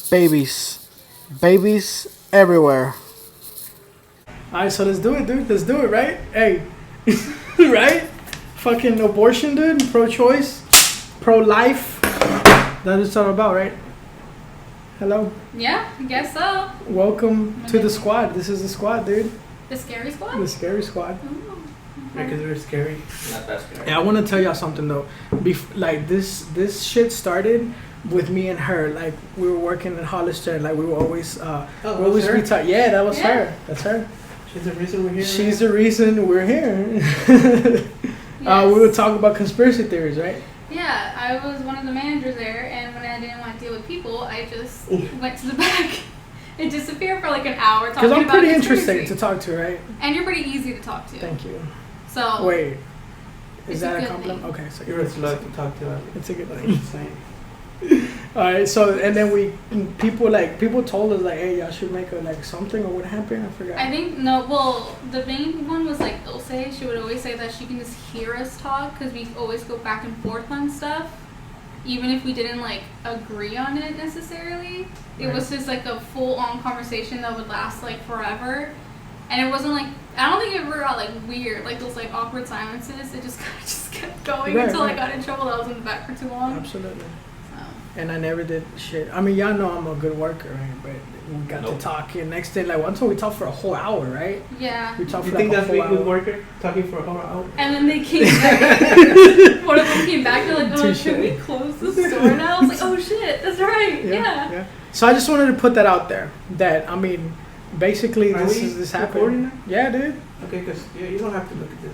Babies. Babies everywhere. Alright, so let's do it, dude. Let's do it, right? Hey. Right? Fucking abortion, dude. Pro-choice. Pro-life. That's what it's all about, right? Hello. Yeah, I guess so. Welcome to the squad. This is the squad, dude. The scary squad? The scary squad. Ooh, Because okay. we're scary. Not that scary. Yeah, I want to tell y'all something though. Like this shit started with me and her. Like we were working in Hollister. Like we were always, we always her? Yeah, that was Yeah. her. That's her. She's the reason we're here. She's the reason we're here. Yes. We were talking about conspiracy theories, right? Yeah, I was one of the managers there, and when I didn't want to deal with people, I just went to the back and disappeared for like an hour talking Because I'm about pretty conspiracy. interesting to talk to, right? And you're pretty easy to talk to. Thank you. So Wait, It's is a that a good compliment? thing. Okay, so You're a slut to talk to. It's a good Like thing. you're saying. All right, so and then people told us like, hey, y'all should make a like something or what happened? I forgot. I think the main one was like Ilse. She would always say that she can just hear us talk because we always go back and forth on stuff, even if we didn't like agree on it necessarily. It was just like a full-on conversation that would last like forever, and it wasn't like I don't think it ever got like weird, like those like awkward silences. It just kind of just kept going Right, until right. I got in trouble. I was in the back for too long. Absolutely. So. And I never did shit. I mean, y'all know I'm a good worker, right? But we got to Nope. talk. And next day, like one time we talked for a whole hour, right? Yeah. We talked You for think like a that's whole being a good hour. worker? Talking for a whole hour? And then they came back. One of them came back. They're like, "Oh, Touche. should we close the store now?" I was like, "Oh shit, that's right." Yeah. So I just wanted to put that out there. That I mean, basically Are this we is this recording happened. Yeah, dude. Okay, because you don't have to look at this.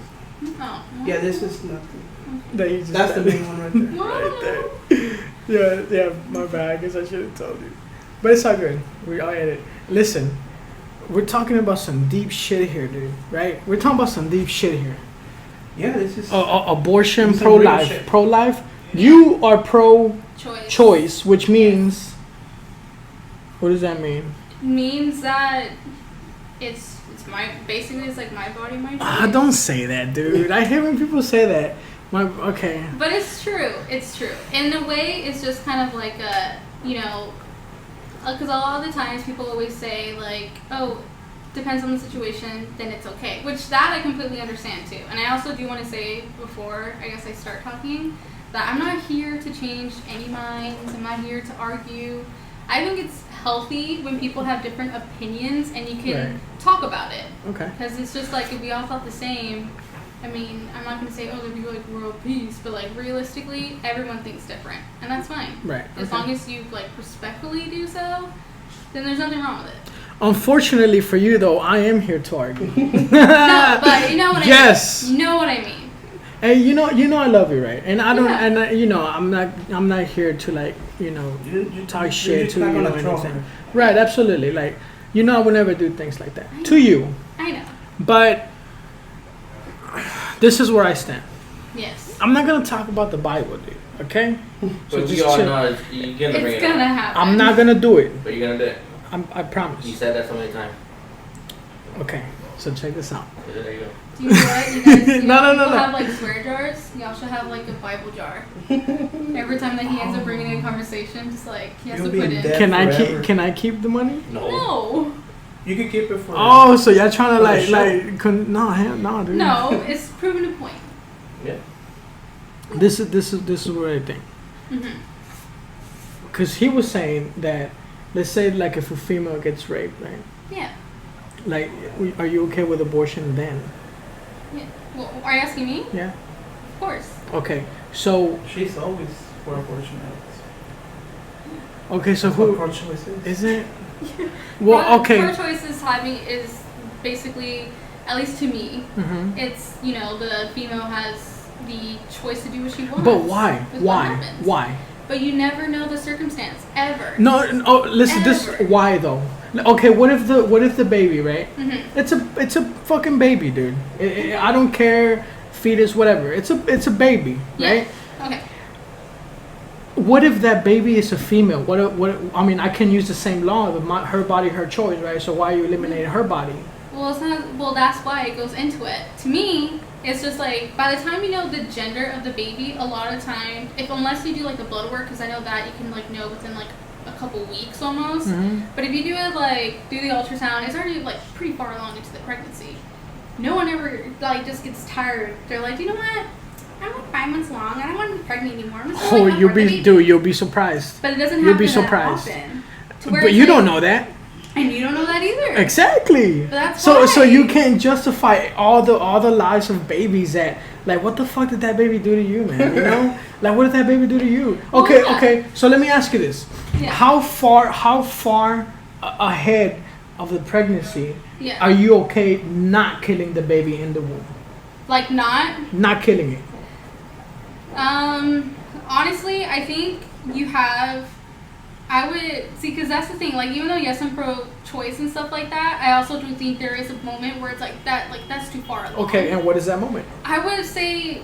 Oh. Yeah, this is nothing. That you just That's the main one right there. right there. Yeah, my bad. I guess I should have told you. But it's all good. I'll edit. Listen, we're talking about some deep shit here, dude. Right? We're talking about some deep shit here. Yeah, this is. Abortion, Some real pro-life. shit. Pro-life. You are Choice. pro-choice, which means... What does that mean? Means that it's my basically it's like my body, my choice. Ah, don't say that, dude. I hate when people say that. Okay. But it's true. It's true. In a way, it's just kind of like a because a lot of the times people always say like, oh, depends on the situation, then it's okay. Which that I completely understand too. And I also do want to say before I guess I start talking that I'm not here to change any minds. I'm not here to argue. I think it's healthy when people have different opinions and you can talk about it. Okay. Because it's just like if we all thought the same, I mean, I'm not gonna say, oh, there'd be like world peace, but like realistically, everyone thinks different, and that's fine. Right. As long as you like respectfully do so, then there's nothing wrong with it. Unfortunately for you, though, I am here to argue. No, but you know what Yes. I mean. You know what I mean. Hey, you know I love you, right? And I don't, Yeah. and I'm not here to like, talk shit you're to not you gonna or troll anything. her. Right, absolutely. Like, I would never do things like that to you. I know. But this is where I stand. Yes. I'm not gonna talk about the Bible, dude. Okay? But we just all chill. know you're gonna bring It's it gonna up. happen. I'm not gonna do it. But you're gonna do it. I promise. You said that so many times. Okay. So check this out. So there you go. Do you know what you guys? You No, know, no, people no. have like swear jars. Y'all should have like a Bible jar. Every time that he ends up bringing in a conversation, just like he has You'll to be put in in. debt. Forever. Can I keep the money? No. You can keep it for. Oh, so y'all trying to For the show. no, hell no, dude. No, it's proven a point. Yeah. This is what I think. Mm-hmm. Because he was saying that, let's say like if a female gets raped, right? Yeah. Like, are you okay with abortion then? Yeah. Well, are you asking me? Yeah. Of course. Okay. So She's always for abortion. okay. So That's what who pro-choice is. is it? Well, okay. Pro-choice is basically, at least to me, Mm-hmm. it's the female has the choice to do what she wants. But why? with what Why? happens. Why? But you never know the circumstance ever. No. Oh, listen. This Ever. why though? Okay. What if the baby, right? Mm-hmm. It's a fucking baby, dude. I don't care, fetus, whatever. It's a baby, right? Okay. What if that baby is a female? What? I mean, I can use the same law of her body, her choice, right? So why are you eliminating her body? Well, it's not. Well, that's why it goes into it. To me, it's just like by the time you know the gender of the baby, a lot of time, unless you do like the blood work, because I know that you can like know within like a couple weeks almost. But if you do it like do the ultrasound, it's already like pretty far along into the pregnancy. No one ever like just gets tired. They're like, you know what? I'm like 5 months along. I don't want to be pregnant anymore. I'm just gonna you'll be surprised. But it doesn't happen You'll be surprised. that often. But you don't know that. And you don't know that either. Exactly. But that's so why. you can't justify all the lives of babies that like what the fuck did that baby do to you, man? You know? Like what did that baby do to you? Okay, okay. So let me ask you this. Yeah. How far ahead of the pregnancy are you okay not killing the baby in the womb? Like not killing it. Honestly, I think you have. I would see, because that's the thing. Like, even though yes, I'm pro-choice and stuff like that, I also do think there is a moment where it's like that. Like that's too far along. Okay, and what is that moment? I would say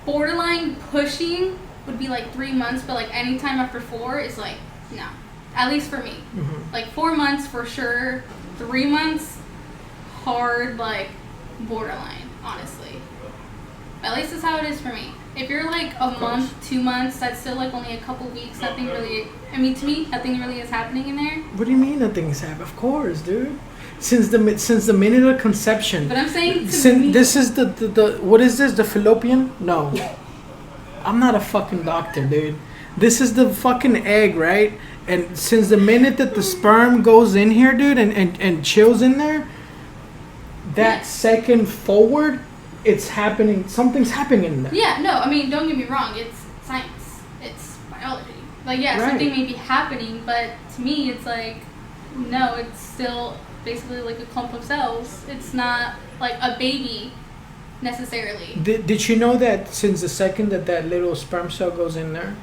borderline pushing would be like 3 months, but like anytime after 4 is like no. At least for me, like 4 months for sure. 3 months, hard, like borderline. Honestly, at least that's how it is for me. If you're like a month, 2 months, that's still like only a couple weeks. Nothing really. I mean, to me, nothing really is happening in there. What do you mean nothing is happening? Of course, dude. Since the minute of conception. But I'm saying this is the what is this? The fallopian? No. I'm not a fucking doctor, dude. This is the fucking egg, right? And since the minute that the sperm goes in here, dude, and chills in there, that second forward, it's happening. Something's happening in there. Yeah, no, I mean, don't get me wrong. It's science. It's biology. Like, yeah, right. Something may be happening, but to me, it's like, no, it's still basically like a clump of cells. It's not like a baby necessarily. Did you know that since the second that little sperm cell goes in there,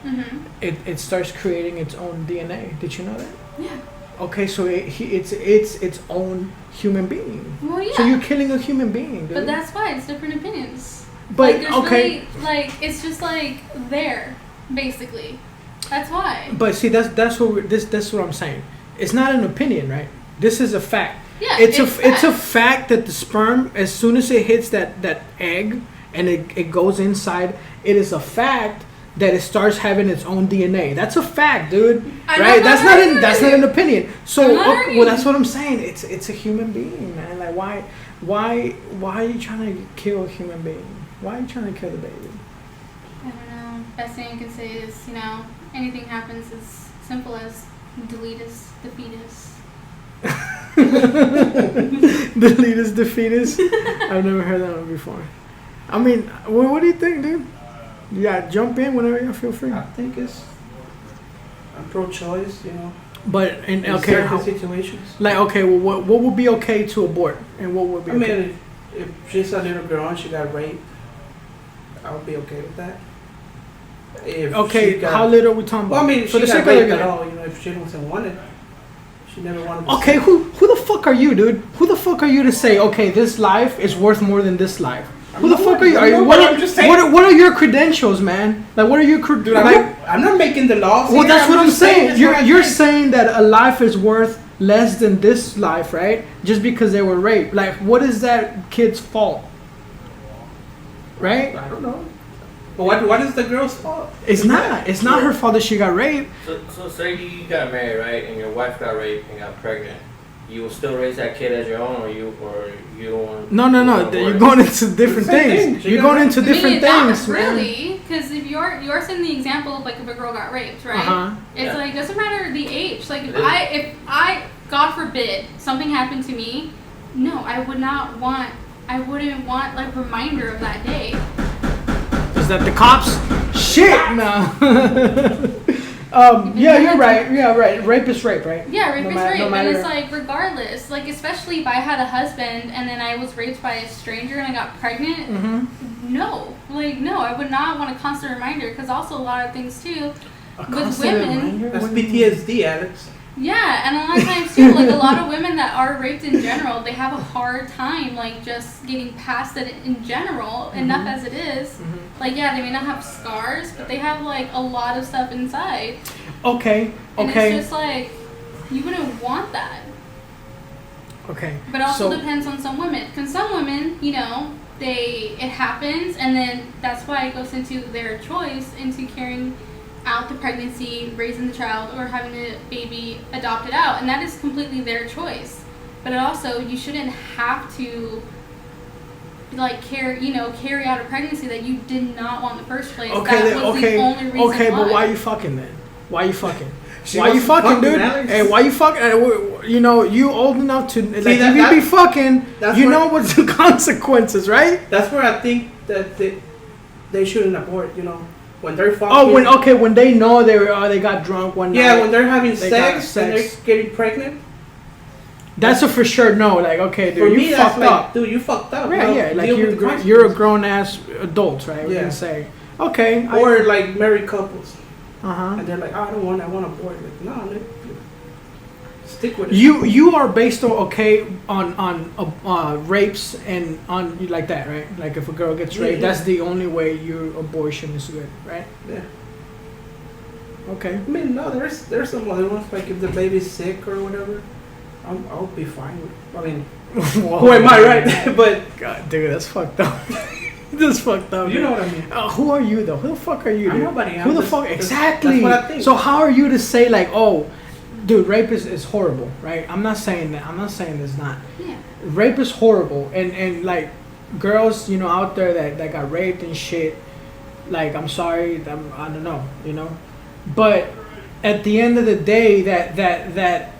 it starts creating its own DNA? Did you know that? Yeah. Okay, so it's its own human being. Well, yeah. So you're killing a human being, dude. But that's why it's different opinions. But like, okay, really, like it's just like there, basically. That's why. But see, that's what I'm saying. It's not an opinion, right? This is a fact. Yeah, it's a fact that the sperm, as soon as it hits that egg and it goes inside, it is a fact that it starts having its own DNA. That's a fact, dude. Right? That's not an opinion. So well, that's what I'm saying. It's a human being, man. Like why are you trying to kill a human being? Why are you trying to kill the baby? I don't know. Best thing I can say is, anything happens as simple as delete the fetus. Delete the fetus. I've never heard that one before. I mean, what do you think, dude? Yeah, jump in whenever you feel free. I think I'm pro-choice, But in certain situations. Like, okay, well, what would be okay to abort, and what would be? I mean, if she's a little girl and she got raped, I would be okay with that. How little are we talking about? Well, I mean, for she the got sake raped of at all. If she wasn't wanted, she never wanted. To okay, who the fuck are you, dude? Who the fuck are you to say, okay, this life is worth more than this life? Who the fuck are you? What are your credentials, man? Like, what are your credentials? I'm not making the laws. Well, that's what I'm saying. You're saying that a life is worth less than this life, right? Just because they were raped. Like, what is that kid's fault? Right? I don't know. But what is the girl's fault? It's not her fault that she got raped. So say you got married, right, and your wife got raped and got pregnant. You will still raise that kid as your own, or you don't. No. You're going into different things. You're going into different things, man. Really, because if you're setting the example of like if a girl got raped, right? It's like doesn't matter the age. Like if I God forbid something happened to me, no, I wouldn't want like a reminder of that day. Is that the cops? Shit, no. Yeah, you're right. Yeah, right. Rape is rape, right? Yeah, rape is rape. And it's like, regardless, like, especially if I had a husband and then I was raped by a stranger and I got pregnant, no. Like, no, I would not want a constant reminder, because also a lot of things, too, with women. That's PTSD, Alex. Yeah, and a lot of times, too, like, a lot of women that are raped in general, they have a hard time, like, just getting past it in general, enough as it is. Like, yeah, they may not have scars, but they have, like, a lot of stuff inside. Okay. And it's just, like, you wouldn't want that. Okay. But it also depends on some women. Because some women, it happens, and then that's why it goes into their choice into carrying out the pregnancy, raising the child, or having the baby adopted out, and that is completely their choice. But also, you shouldn't have to like carry out a pregnancy that you did not want in the first place. Okay, that was the only reason okay, why. but why you fucking then? Why you fucking? She Why you wants to fucking, fuck, dude? Alex. Hey, why you fucking? You know, you old enough to like that- if you that- be fucking, that's you where- know what's the consequences, right? That's where I think that they shouldn't abort. You know, when they're fucking. Oh, when they know they got drunk one night. Yeah, when they're having They got sex and they're getting pregnant. That's a for sure no. Like, okay, For dude, me, you that's fucked like, up. dude, you fucked up. Right, bro. yeah, like Deal with the you're a consequences. grown ass adult, right? We Yeah. can say, okay, Or like married couples, uh-huh. and they're like, oh, I want to abort. Like, no, dude, stick with it. You are based on rapes and on like that, right? Like if a girl gets Yeah, raped, yeah. that's the only way your abortion is good, right? Yeah. Okay. I mean, no, there's some other ones, like if the baby's sick or whatever, I'll be fine with. I mean, who am I, right? But God, dude, that's fucked up. That's fucked up. you dude. know what I mean. Who are you though? Who the fuck are you? I'm Dude? nobody. Who I'm the just- fuck? that's- Exactly. That's what I think. So how are you to say like, oh, dude, rape is horrible, right? I'm not saying that. I'm not saying it's not. Yeah. Rape is horrible, and like girls, you know, out there that got raped and shit. Like, I'm sorry, I don't know, you know, but at the end of the day, that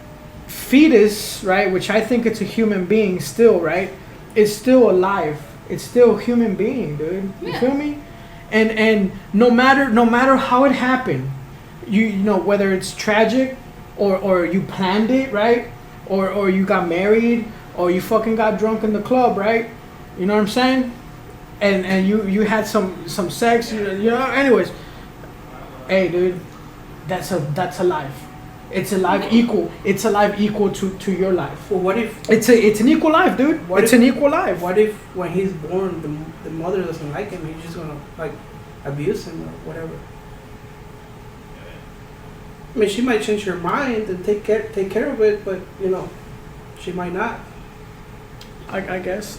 fetus, right, which I think it's a human being still, right, is still alive. It's still a human being, dude. You Yeah. feel me? And no matter how it happened, you know, whether it's tragic or you planned it, right, or you got married or you fucking got drunk in the club, right? You know what I'm saying? And you had some sex, you know. Anyways, hey, dude, that's a life. It's a life equal. It's a life equal to your life. Well, what if? It's an equal life, dude. What It's if- an equal life. What if when he's born, the mother doesn't like him? He's just gonna like abuse him or whatever. I mean, she might change her mind and take care of it, but you know, she might not. I guess.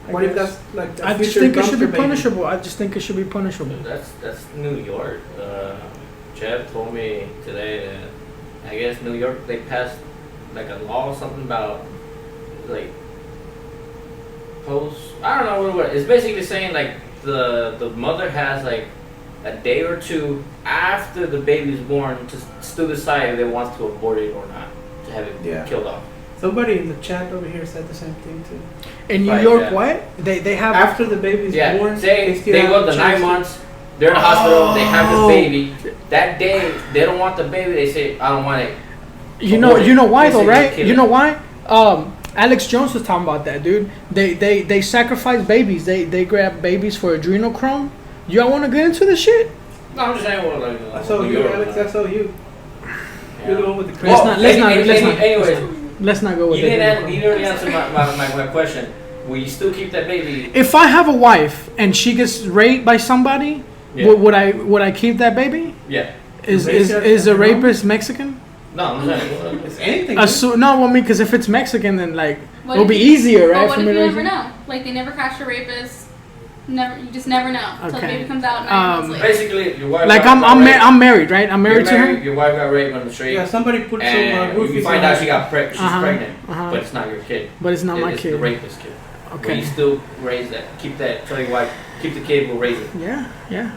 What if that's like? a I just future think it should be dumpster baby? punishable. I just think it should be punishable. That's New York. Jeff told me today that I guess New York they passed like a law or something about like post. I don't know what it was. It's basically saying like the mother has like a day or two after the baby's born to still decide if they want to abort it or not, to have it Yeah. killed off. Somebody in the chat over here said the same thing too. In New Right, York, yeah. what they have After the baby's Yeah, born, say still they have go a the chance 9 to- months, they're in the hospital, they have Oh. the baby. That day, they don't want the baby, they say, I don't want it. You know why though, Basically right? kill You it. know why? Alex Jones was talking about that, dude. They sacrifice babies. They grab babies for adrenochrome. Y'all want to get into the shit? No, I'm just saying, well, like, That's all New you, York, Alex. That's all you. yeah. You're the one with the Let's crazy. not- let's not- Anyways, Let's not go with you that. didn't answer my question. Will you still keep that baby? If I have a wife and she gets raped by somebody, Yeah. would I keep that baby? Yeah. Is Raise her is a at home? rapist Mexican? No, I'm saying. It's anything. No, I mean, because if it's Mexican, then like What it'll if be you- easier, But right? what for if me you to never raise it? know? Like they never catch a rapist. Never, you just never know until the Okay. baby comes out 9 months later. Basically, your wife. Like got raped. I'm married, right? I'm married You're to her. Your wife got raped on the street. Yeah, somebody put some And roofies you find on out her. she's Uh-huh, pregnant, uh-huh. but it's not your kid. But it's not my It's kid. the rapist kid. Will Okay. you still raise that? Keep that. Tell your wife, keep the kid. We'll raise it. Yeah, yeah.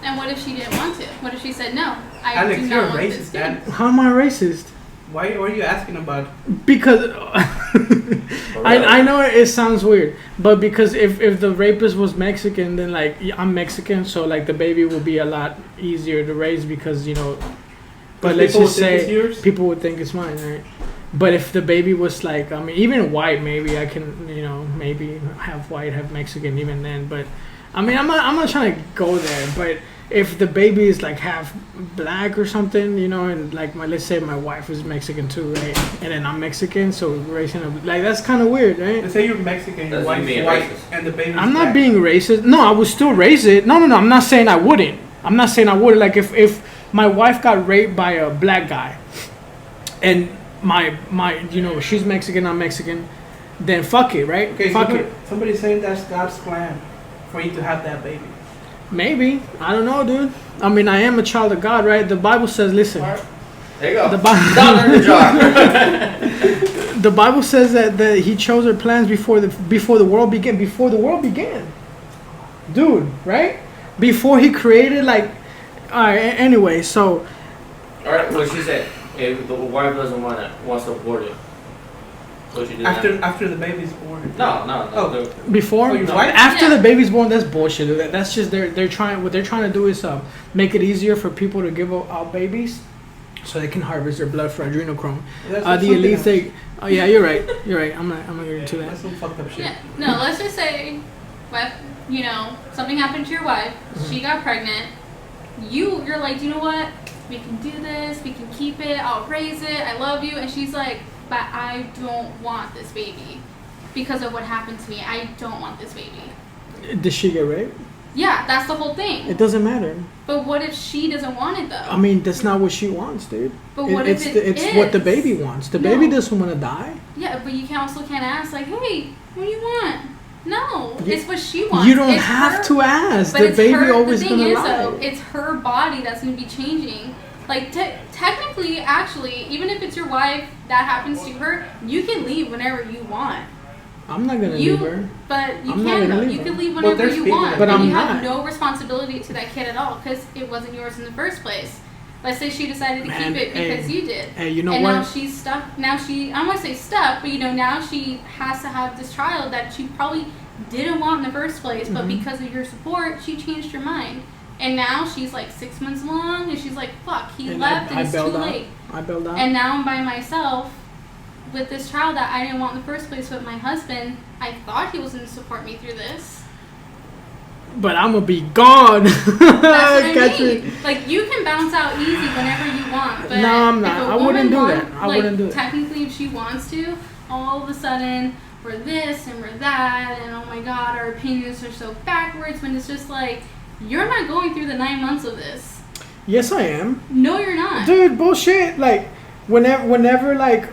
And what if she didn't want to? What if she said no? I Alex, do you're a not want this racist, kid. man. How am I racist? Why are you asking about? Because For real. I know it sounds weird, but because if the rapist was Mexican, then like I'm Mexican, so like the baby will be a lot easier to raise because you know. But let's people just would think say it's yours? people would think it's mine, right? But if the baby was like, I mean, even white, maybe I can, you know, maybe have white, have Mexican, even then. But I mean, I'm not trying to go there. But if the baby is like half black or something, you know, and like let's say my wife is Mexican too, right? And then I'm Mexican, so raising a like that's kind of weird, right? Let's say you're Mexican, your That's wife's you being white, racist. and the baby's I'm not black. being racist. No, I would still raise it. No. I'm not saying I wouldn't. I'm not saying I would. Like if my wife got raped by a black guy, and my you know she's Mexican, I'm Mexican, then fuck it, right? Okay, fuck it. somebody's saying that's God's plan for you to have that baby. Maybe I don't know, dude. I mean, I am a child of God, right? The Bible says, listen. There you go. The Bible. Dollar in the jar. The Bible says that He chose our plans before the world began. Before the world began, dude, right? Before He created, like, all right. Anyway, so. All right. What she said. If the wife doesn't wants to abort it. What she did After the baby's born. No. Oh. Before, your wife? after the baby's born, that's bullshit. That's just they're trying. What they're trying to do is make it easier for people to give out babies, so they can harvest their blood for adrenochrome. The elite thing. Oh yeah, you're right. You're right. I'm not getting into that. That's some fucked up shit. Yeah. No, let's just say, something happened to your wife. Mm-hmm. She got pregnant. You're like, you know what? We can do this. We can keep it. I'll raise it. I love you. And she's like, but I don't want this baby because of what happened to me. I don't want this baby. Did she get raped? Yeah, that's the whole thing. It doesn't matter. But what if she doesn't want it though? I mean, that's not what she wants, dude. But what if it's what the baby wants. The baby doesn't want to die. Yeah, but you also can't ask like, hey, what do you want? No, it's what she wants. You don't have to ask. The baby always gonna lie. Though, it's her body that's gonna be changing. Like technically, actually, even if it's your wife that happens to her, you can leave whenever you want. I'm not gonna leave her. But you can though. You can leave whenever you want. But you have no responsibility to that kid at all because it wasn't yours in the first place. Let's say she decided to keep it because you did. Hey, you know and what? now she's stuck. Now I don't want to say stuck, but now she has to have this child that she probably didn't want in the first place, but because of your support, she changed her mind. And now she's like 6 months along, and she's like, fuck, he left and it's too late. I bailed out. And now I'm by myself with this child that I didn't want in the first place with my husband. I thought he was going to support me through this. But I'm gonna be gone. That's what I mean. Like, you can bounce out easy whenever you want. But no, I'm not. I wouldn't do that. I wouldn't do it. Technically, if she wants to, all of a sudden, we're this and we're that, and oh my god, our opinions are so backwards, when it's just like, you're not going through the 9 months of this. Yes, I am. No, you're not. Dude, bullshit. Like, whenever, like,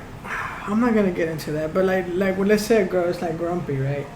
I'm not gonna get into that, but like when let's say a girl is like grumpy, right?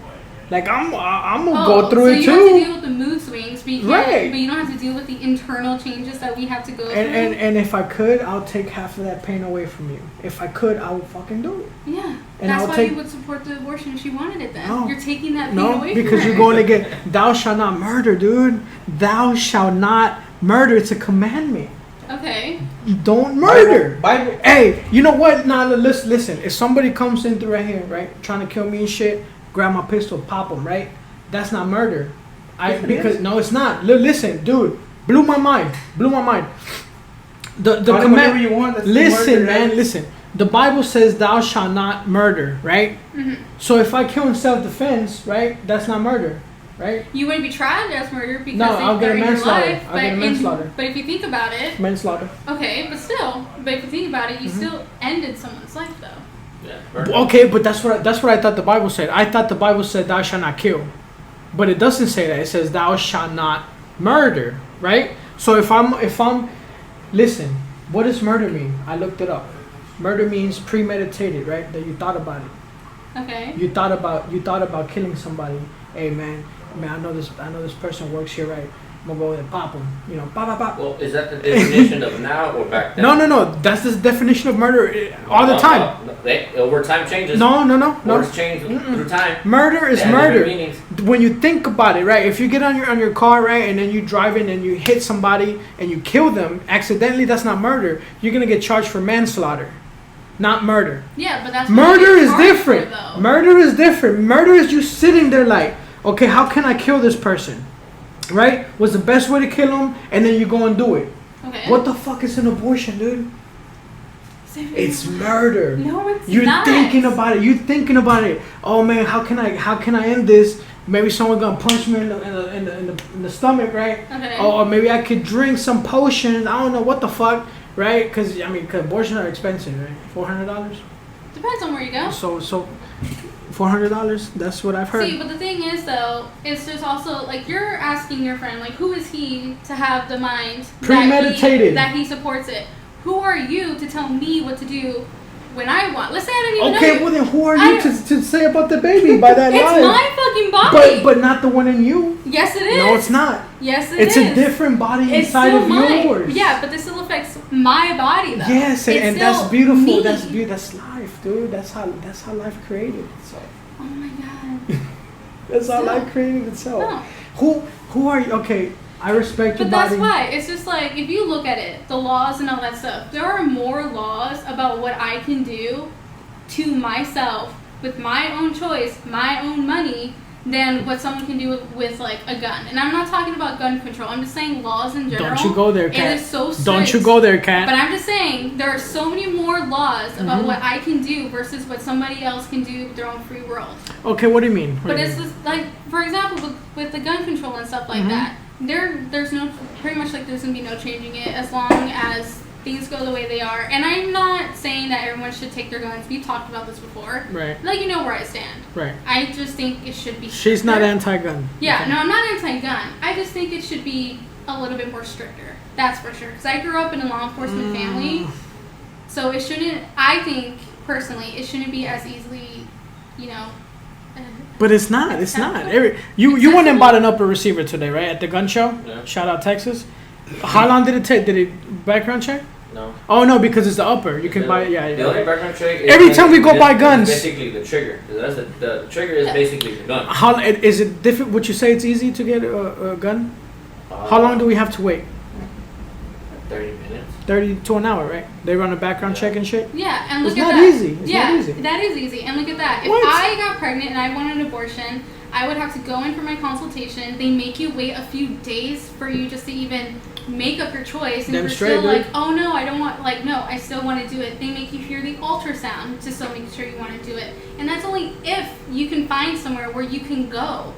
Like I'm gonna go through it too. So you have to deal with the mood swings, but you can't, right? But you don't have to deal with the internal changes that we have to go through. And if I could, I'll take half of that pain away from you. If I could, I would fucking do it. Yeah, and that's why you would support the abortion if she wanted it. Then you're taking that pain away from her. No, because you're going to get. Thou shalt not murder, dude. Thou shalt not murder. It's a commandment. Okay. You don't murder. Bible. Hey, you know what? Now listen. If somebody comes in through right here, right, trying to kill me and shit, grab my pistol, pop them, right? That's not murder. Because no, it's not. Listen, dude, blew my mind. The whatever you want. That's listen, murder, man, right? listen. The Bible says thou shalt not murder, right? Mm-hmm. So if I kill in self-defense, right, that's not murder, right? You wouldn't be tried as murder because I'll get a manslaughter. I'll get a manslaughter. But if you think about it, manslaughter. Okay, but if you think about it, you still ended someone's life, though. Yeah, okay, but that's what I thought the Bible said. I thought the Bible said thou shalt not kill, but it doesn't say that. It says thou shalt not murder, right? So if I'm, listen, what does murder mean? I looked it up. Murder means premeditated, right? That you thought about it. Okay. You thought about killing somebody. Hey man, I know this person works here, right? I'm gonna go and pop him. Pop. Well, is that the definition of now or back then? No. That's the definition of murder all the time. Over time changes. No. Words change through time. Murder is murder. When you think about it, right? If you get on your car, right, and then you drive in and you hit somebody and you kill them accidentally, that's not murder. You're gonna get charged for manslaughter, not murder. Yeah, but that's murder is different. Murder is different. Murder is you sitting there like, okay, how can I kill this person? Right? What's the best way to kill him? And then you go and do it. Okay. What the fuck is an abortion, dude? It's murder. No, it's You're not. thinking about it. You're thinking about it. Oh man, how can I end this? Maybe someone gonna punch me in the stomach, right? Okay. Or maybe I could drink some potion. I don't know what the fuck, right? Because abortions are expensive, right? $400. Depends on where you go. So. $400. That's what I've heard. See, but the thing is, though, it's just also like you're asking your friend, like, who is he to have the mind premeditated that he supports it? Who are you to tell me what to do when I want? Let's say I don't even know. Okay, well then who are you to say about the baby by that It's line? my fucking fucking body. But not the one in you. Yes, it is. No, it's not. Yes, It's a different body inside of yours. Yeah, but this still affects my body though. Yes, and that's beautiful. Me. That's life, dude. That's how life created itself. Oh my god. That's how life created itself. No. Who are you? Okay, I respect your body. But that's why it's just like if you look at it, the laws and all that stuff. There are more laws about what I can do to myself with my own choice, my own money, than what someone can do with like a gun. And I'm not talking about gun control. I'm just saying laws in general. Don't you go there, Kat. It is so strict. Don't you go there, Kat. But I'm just saying there are so many more laws about what I can do versus what somebody else can do with their own free world. Okay, what do you mean? But it's just like, for example, with the gun control and stuff like that, there's no, pretty much like there's gonna be no changing it as long as things go the way they are. And I'm not saying that everyone should take their guns. We've talked about this before. Right. Like, you know where I stand. Right. I just think it should be stricter. She's not anti-gun. Yeah, okay. No, I'm not anti-gun. I just think it should be a little bit more stricter. That's for sure. Because I grew up in a law enforcement family. So it shouldn't, I think, personally, it shouldn't be as easily, you know. But it's not. It's not. You went and bought an upper receiver today, right? At the gun show? Yeah. Shout out Texas. How long did it take? Did it background check? No. Oh no, because it's the upper. You can buy it. Yeah. The only background check. Is every time we go buy guns. Basically, the trigger. That's the trigger is basically the gun. How is it different? Would you say it's easy to get a gun? How long do we have to wait? 30 minutes. 30 to an hour, right? They run a background check and shit. Yeah, and look it's at not that. Easy. It's yeah, not easy. That is easy. And look at that. What? If I got pregnant and I wanted an abortion, I would have to go in for my consultation. They make you wait a few days for you just to even make up your choice, and you're still like, oh no, I don't want, like, no, I still want to do it. They make you hear the ultrasound to still make sure you want to do it, and that's only if you can find somewhere where you can go,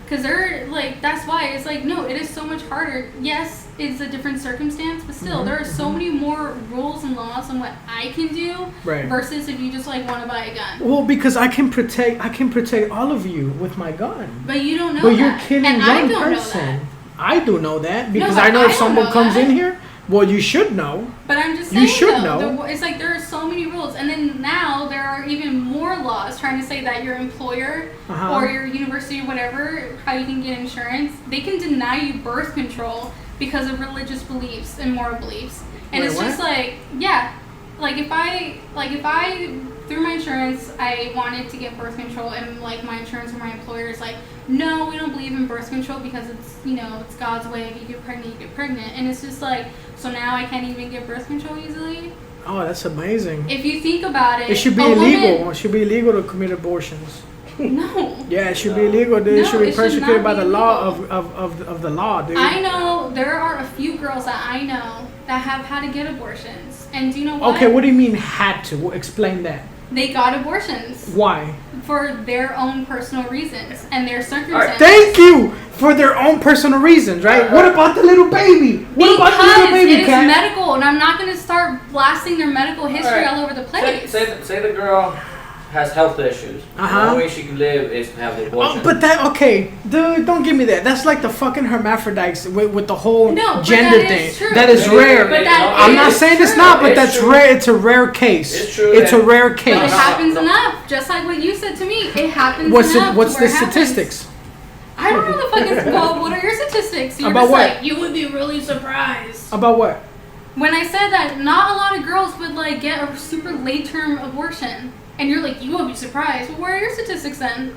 because they're like, that's why it's like, no, it is so much harder. Yes, it's a different circumstance, but still, there are so many more rules and laws on what I can do versus if you just like want to buy a gun. Well, because I can protect all of you with my gun. But you don't know. But you're killing and one I don't person. Know that. I do know that because No, I know if I someone know comes that. in here, well, you should know. But I'm just saying, you should though, know. It's like there are so many rules, and then now there are even more laws trying to say that your employer or your university or whatever, how you can get insurance, they can deny you birth control because of religious beliefs and moral beliefs. And Wait, it's just like, yeah, like if I through my insurance I wanted to get birth control, and like my insurance or my employer is like, no, we don't believe in birth control because it's, you know, it's God's way. If you get pregnant, you get pregnant. And it's just like, so now I can't even get birth control easily? Oh, that's amazing. If you think about it, it should be illegal. It should be illegal to commit abortions. No. Yeah, it should be illegal. Dude. It should be persecuted by the law illegal. of the law, dude. I know there are a few girls that I know that have had to get abortions. And do you know what? Okay, what do you mean had to? Explain that. They got abortions. Why? For their own personal reasons and their circumstances. Right, thank you for their own personal reasons, right? What about the little baby? What about the little baby, Kat? It is medical, and I'm not going to start blasting their medical history all over the place. Say the girl has health issues. The only way she can live is to have the abortion. But okay, dude, don't give me that. That's like the fucking hermaphrodites with the whole gender thing. True. That is rare. But I'm not saying it's not, but that's rare. It's a rare case. It's true. It's a rare case. But it happens enough, just like what you said to me. It happens enough. What's the statistics? I don't know the fucking. Well, what are your statistics? You're About just what? Like, you would be really surprised. About what? When I said that not a lot of girls would like get a super late term abortion. And you're like, you won't be surprised. Well, where are your statistics then?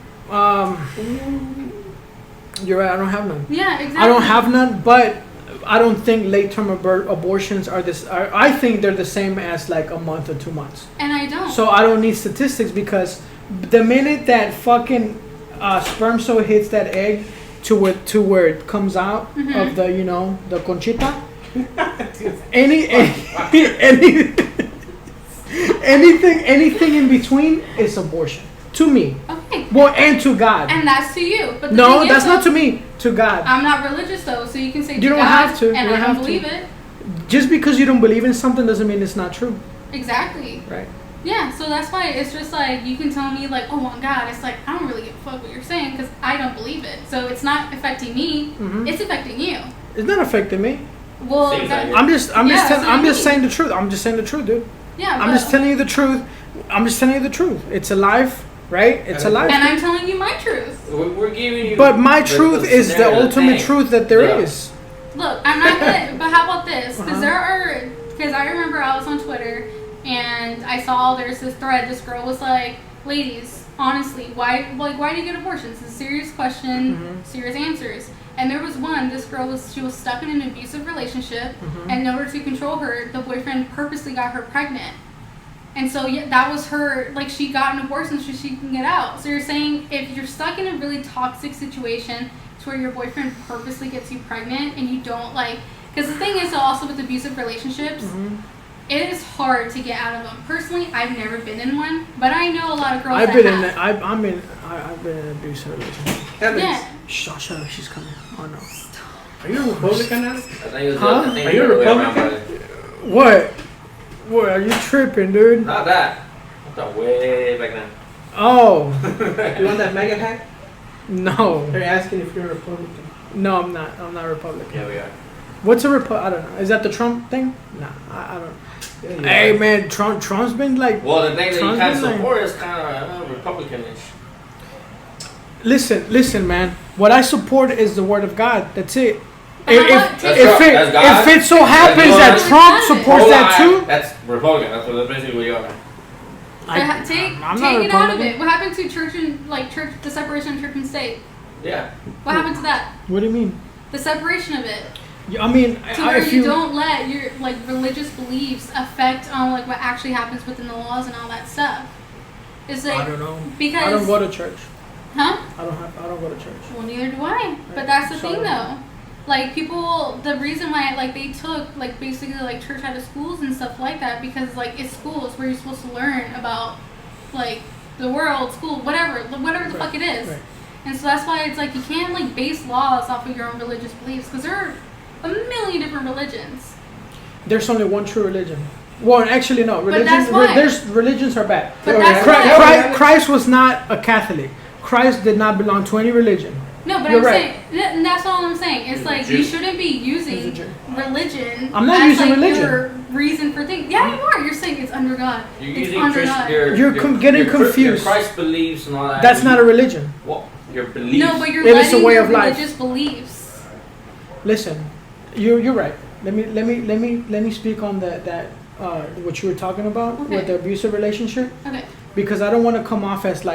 You're right. I don't have none. Yeah, exactly. I don't have none, but I don't think late-term abortions are this. I think they're the same as like a month or 2 months. And I don't. So I don't need statistics because the minute that fucking sperm cell hits that egg to where it comes out of the the conchita, anything in between is abortion to me. Okay. Well, and to God. And that's to you. But no, that's not to me. To God. I'm not religious though, so you can say you to don't God, have to. and you I don't don't believe it. Just because you don't believe in something doesn't mean it's not true. Exactly. Right. Yeah, so that's why it's just like you can tell me like, oh my God, it's like I don't really give a fuck what you're saying because I don't believe it. So it's not affecting me. It's affecting you. It's not affecting me. Well, I'm just saying the truth. I'm just saying the truth, dude. Yeah. I'm just telling you the truth. I'm just telling you the truth. It's a life. right? It's a life. And I'm telling you my truth. We're giving you. But my truth is the scenario ultimate thing. truth that there is. Look, I'm not gonna. But how about this? Because I remember I was on Twitter and I saw there's this thread. This girl was like, "Ladies, honestly, why do you get abortions? It's a serious question, serious answers." And there was one. This girl she was stuck in an abusive relationship, and in order to control her, the boyfriend purposely got her pregnant. And so that was her, like, she got an abortion so she can get out. So you're saying if you're stuck in a really toxic situation to where your boyfriend purposely gets you pregnant and you don't, like, because the thing is also with abusive relationships, it is hard to get out of them. Personally, I've never been in one, but I know a lot of girls I've that been have. I've been in an abusive relationship. Yeah. Shut up, she's coming. Oh no. Are you a Republican now? I think it was Huh? I think Are it you was a the other way around, Republican? What? What? Are you tripping, dude? Not that. I thought way back then. Oh. You want that mega hack? No. They're asking if you're a Republican. No, I'm not. I'm not Republican. Yeah, we are. What's a I don't know. Is that the Trump thing? Nah, I don't. Yeah, you Hey are. man, Trump's been like. Well, the thing that you Trump's kind of been like- support is kind of Republicanish. Listen, man. What I support is the word of God. That's it. But how about take- That's God? If it so happens God? that Trump Hold supports Hold that on, too, That's Republican. That's basically what you are. Take I'm not it out of Republican. it. What happened to church and the separation of church and state? Yeah. What happened to that? What do you mean? The separation of it. I mean, To where if you don't let your religious beliefs affect on what actually happens within the laws and all that stuff. It's like I don't know. because I don't go to church. huh? I don't go to church. Well, neither do I. But that's the thing, Sorry. though. Like people, the reason why they took basically church out of schools and stuff like that because it's schools where you're supposed to learn about the world, school, whatever the fuck it is. Right. And so that's why it's you can't base laws off of your own religious beliefs because there are a million different religions. There's only one true religion. Well, actually, no. that's why. There's religions are bad. But that's why. Christ was not a Catholic. Christ did not belong to any religion. No, but You're I'm right. saying, and that's all I'm saying. It's He's a you Jew. shouldn't be using Jew. religion. I'm not as using religion. your reason for things. Yeah, you are. You're saying it's under God. You're It's using under God. You're getting confused. Your Christ beliefs and all that. That's not a religion. Well, your beliefs. No, but you're It is a letting way your of life. religious beliefs. Listen, you're right. Let me speak on that what you were talking about Okay. with the abusive relationship Okay. because I don't want to come off as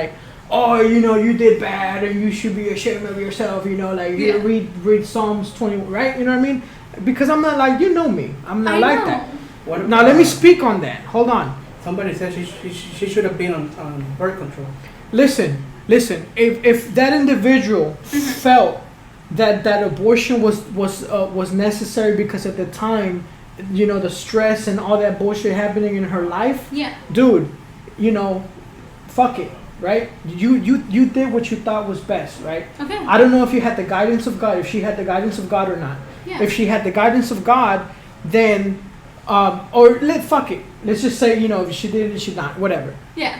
oh, you did bad and you should be ashamed of yourself. You Yeah. read Psalms 20, right? You know what I mean? Because I'm not me. I'm not I like know. that. What, Now let me speak on that. Hold on. Somebody said she should have been on birth control. Listen. If that individual felt that abortion was necessary because at the time, the stress and all that bullshit happening in her life, Yeah. dude, fuck it, right? You did what you thought was best, right? Okay. I don't know if you had the guidance of God, if she had the guidance of God or not. Yeah. If she had the guidance of God, then fuck it. Let's just say, if she did it, she not, whatever. Yeah.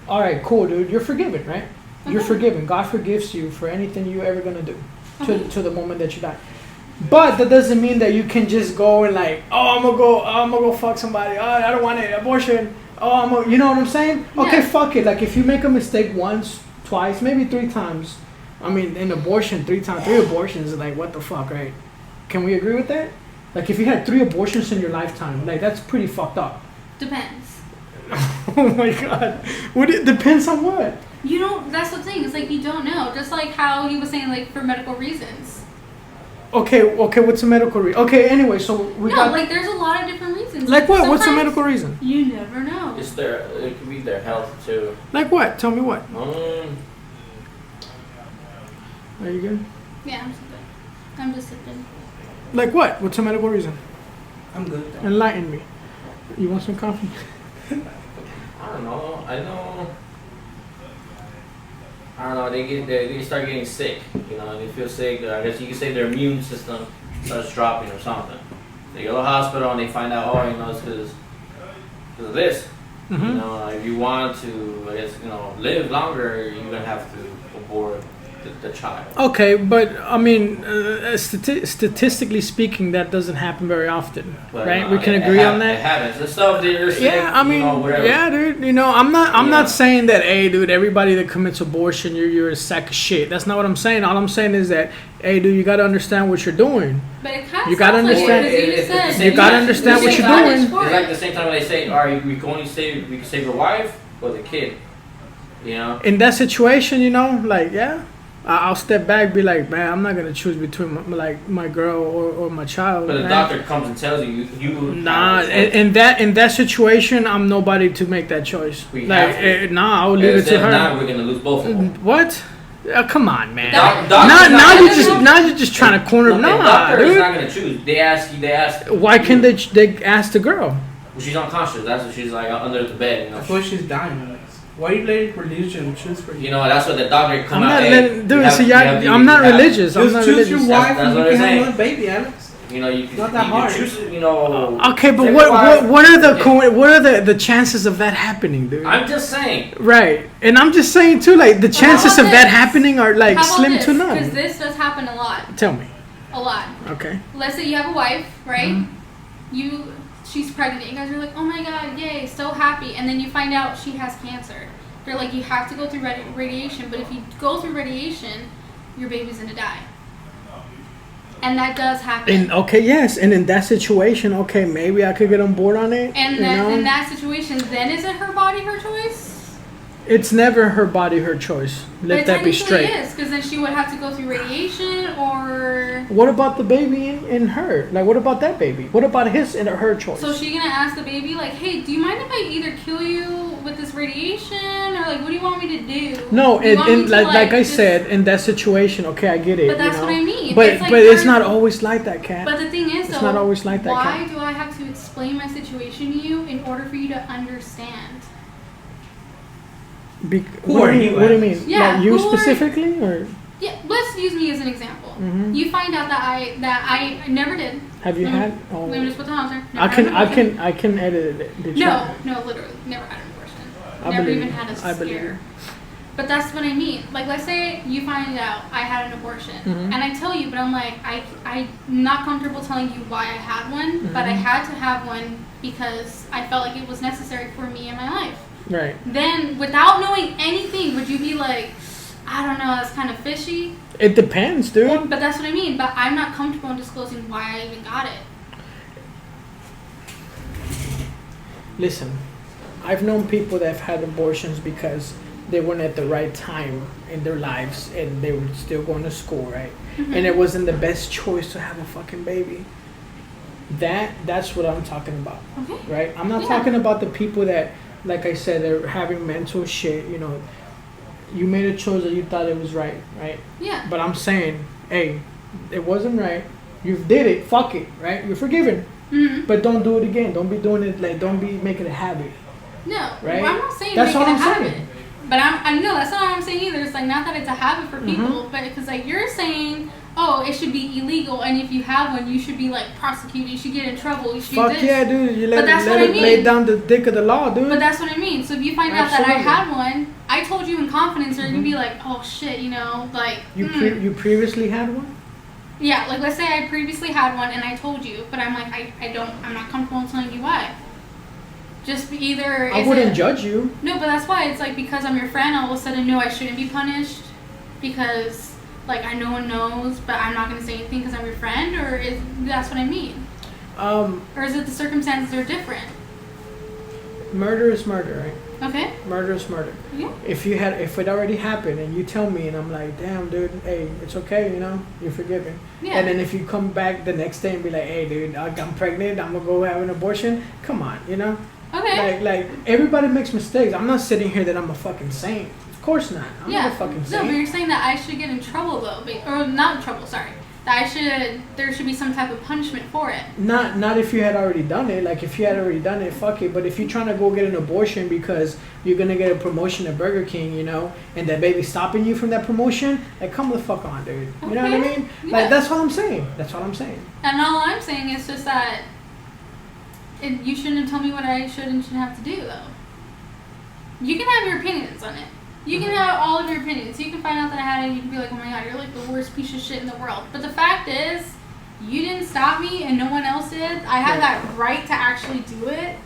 All right, cool, dude. You're forgiven, right? You're Okay. forgiven. God forgives you for anything you ever gonna do Okay. to the moment that you die. But that doesn't mean that you can just go and I'm gonna go fuck somebody. Oh, I don't want it. Abortion. Oh, you know what I'm saying? Okay, Yeah. fuck it. If you make a mistake once, twice, maybe 3 times. I mean, in abortion, 3 times, 3 abortions is what the fuck, right? Can we agree with that? If you had 3 abortions in your lifetime, that's pretty fucked up. Depends. Oh my god. It depends on what? You don't. That's the thing. It's you don't know. Just how he was saying, for medical reasons. Okay, what's a medical reason? Okay, anyway, so we No, got... there's a lot of different reasons. Like what? What's a Sometimes medical reason? You never know. It could be their health too. Like what? Tell me what. Are you good? Yeah, I'm sipping. I'm just sipping. Like what? What's a medical reason? I'm good. Enlighten me. You want some coffee? I don't know. I don't know. They start getting sick. They feel sick. I guess you could say their immune system starts dropping or something. They go to the hospital and they find out, it's because of this. Mm-hmm. If you want to, I guess, live longer, you're gonna have to abort. the child. Okay, but I mean, statistically speaking, that doesn't happen very often, But, right? We can agree on that. It happens. The stuff that you're saying, Yeah, I mean, whatever. yeah, dude. You know, I'm not saying that, hey, dude, everybody that commits abortion, you're a sack of shit. That's not what I'm saying. All I'm saying is that, hey, dude, you got to understand what you're doing. But it kind of You gotta understand. You gotta understand what you're doing. It's like the same time when they say, all right, we can save your wife or the kid. You know. In that situation, you know, like, yeah, I'll step back, be like, man, I'm not gonna choose between my girl or my child. But the man. doctor comes and tells you. Nah, in that situation, I'm nobody to make that choice. Nah, I'll leave it to her. Now we're gonna lose both of them. What? Come on, man. Now you're just trying to corner. The doctor dude. is not gonna choose. They ask. Why can't they ask the girl? Well, she's unconscious. That's what she's like under the bed. You know. I thought she's dying, Alex. Why you letting religion choose for you? You know, that's what the doctor come I'm out. not letting, dude. I'm not religious. I'm not Just choose religious. your wife and you can have saying. another baby, Alex. You know, you can. Not that hard. Choose, you know. Okay, but what are the chances of that happening, dude? I'm just saying. Right, and I'm just saying too, like the chances of that happening are like slim to none. Because this does happen a lot. Tell me. A lot. Okay. Let's say you have a wife, right? She's pregnant. You guys are like, oh my god, yay, so happy, and then you find out she has cancer. They're like, you have to go through radiation, but if you go through radiation, your baby's gonna die. And that does happen. Yes, and in that situation, okay, maybe I could get on board on it. And in that situation, then is it her body, her choice? It's never her body, her choice. Let that be straight. It is, because then she would have to go through radiation or... What about the baby in her? Like, what about that baby? What about his and her choice? So she gonna ask the baby, like, hey, do you mind if I either kill you with this radiation, or like, what do you want me to do? No, and like I said, in that situation, okay, I get it. But that's what I mean. But it's not always like that, Kat. But the thing is, it's not always like that. Why do I have to explain my situation to you in order for you to understand? What do you mean? Yeah, like you specifically, or? Yeah, let's use me as an example. Mm-hmm. You find out that I never did. Have you had? Oh. Let me just put the Hauser. I can edit it. Did no, literally, never had an abortion. Never even had a scare. But that's what I mean. Like, let's say you find out I had an abortion, and I tell you, but I'm like, I'm not comfortable telling you why I had one, but I had to have one because I felt like it was necessary for me in my life. Right. Then, without knowing anything, would you be like, I don't know, that's kind of fishy? It depends, dude. Well, but that's what I mean. But I'm not comfortable in disclosing why I even got it. Listen, I've known people that have had abortions because they weren't at the right time in their lives and they were still going to school, right? And it wasn't the best choice to have a fucking baby. That's what I'm talking about, right? I'm not talking about the people that, like I said, they're having mental shit, you know. You made a choice that you thought it was right? Yeah. But I'm saying, hey, it wasn't right. You did it. Fuck it, right? You're forgiven. But don't do it again. Don't be doing it, like, don't be making it a habit. No. Right? Well, I'm not saying that's make what it a I'm habit. saying. But I know that's not what I'm saying either. It's like, not that it's a habit for people, but because like you're saying, oh, it should be illegal, and if you have one, you should be like prosecuted. You should get in trouble. You should Fuck yeah, dude. You let it mean. lay down the dick of the law, dude. But that's what I mean. So if you find out that I had one, I told you in confidence, or you'd be like, oh shit, you know, like you previously had one. Yeah, like let's say I previously had one, and I told you, but I'm like, I'm not comfortable in telling you why. Just either I wouldn't judge you. No, but that's why it's like, because I'm your friend, all of a sudden, no, I shouldn't be punished because like no one knows, but I'm not gonna say anything because I'm your friend, or that's what I mean? Or is it the circumstances are different? Murder is murder, right? Okay. Murder is murder. Yeah. If it already happened and you tell me and I'm like, damn, dude, hey, it's okay, you know, you're forgiven. Yeah. And then if you come back the next day and be like, hey, dude, I'm pregnant, I'm gonna go have an abortion. Come on, you know. Okay. Like everybody makes mistakes. I'm not sitting here that I'm a fucking saint. Of course not. I'm not a fucking saint. No, but you're saying that I should get in trouble though, or not in trouble. Sorry. That there should be some type of punishment for it. Not if you had already done it. Like if you had already done it, fuck it. But if you're trying to go get an abortion because you're gonna get a promotion at Burger King, you know, and that baby's stopping you from that promotion, like come the fuck on, dude. You know what I mean? Yeah. Like that's what I'm saying. That's all I'm saying. And all I'm saying is just that you shouldn't tell me what I should and shouldn't have to do though. You can have your opinions on it. You can have all of your opinions. You can find out that I had it and you can be like, oh my god, you're like the worst piece of shit in the world. But the fact is, you didn't stop me and no one else did. I have that right to actually do it.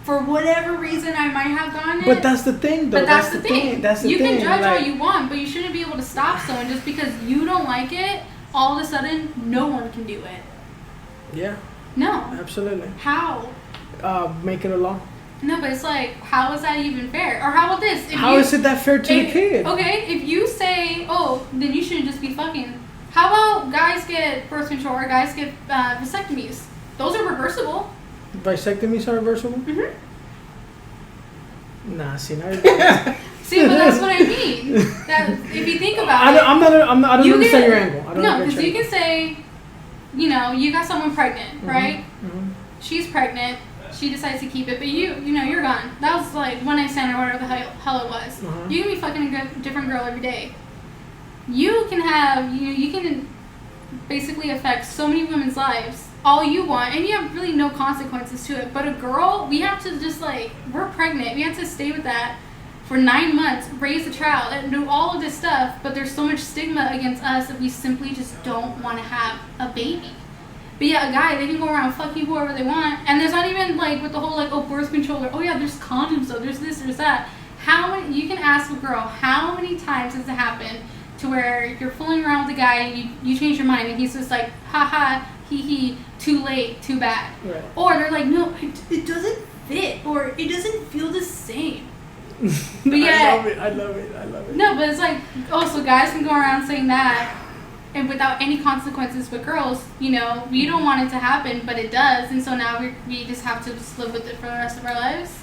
For whatever reason, I might have gone it. But that's the thing, though. But that's the thing. That's the you thing. can judge like, all you want, but you shouldn't be able to stop someone just because you don't like it. All of a sudden, no one can do it. Yeah. No. Absolutely. How? Make it a law. No, but it's like, how is that even fair? Or how about this? How is it that fair to the kid? Okay, if you say, oh, then you shouldn't just be fucking. How about guys get birth control or guys get vasectomies? Those are reversible. Vasectomies are reversible? Mm-hmm. Nah, see, now See, but that's what I mean. That if you think about it, I don't understand your angle. No, because you can say, you know, you got someone pregnant, right? Mm-hmm. She's pregnant. She decides to keep it, but you know, you're gone. That was like one night stand or whatever the hell it was. Uh-huh. You can be fucking a different girl every day. You can have, you can basically affect so many women's lives all you want, and you have really no consequences to it. But a girl, we have to just like, we're pregnant. We have to stay with that for 9 months, raise a child, and do all of this stuff. But there's so much stigma against us that we simply just don't want to have a baby. But yeah, a guy, they can go around fucking whoever they want, and there's not even like with the whole like, oh, birth control, or oh yeah, there's condoms though, there's this, there's that. How many? You can ask a girl, how many times has it happened to where you're fooling around with a guy and you change your mind and he's just like, haha, hee hee, too late, too bad. Right. Or they're like, no, it doesn't fit, or it doesn't feel the same. But yeah, I love it. no, but it's like, oh, so guys can go around saying that and without any consequences, but girls, you know, we don't want it to happen, but it does, and so now we just have to just live with it for the rest of our lives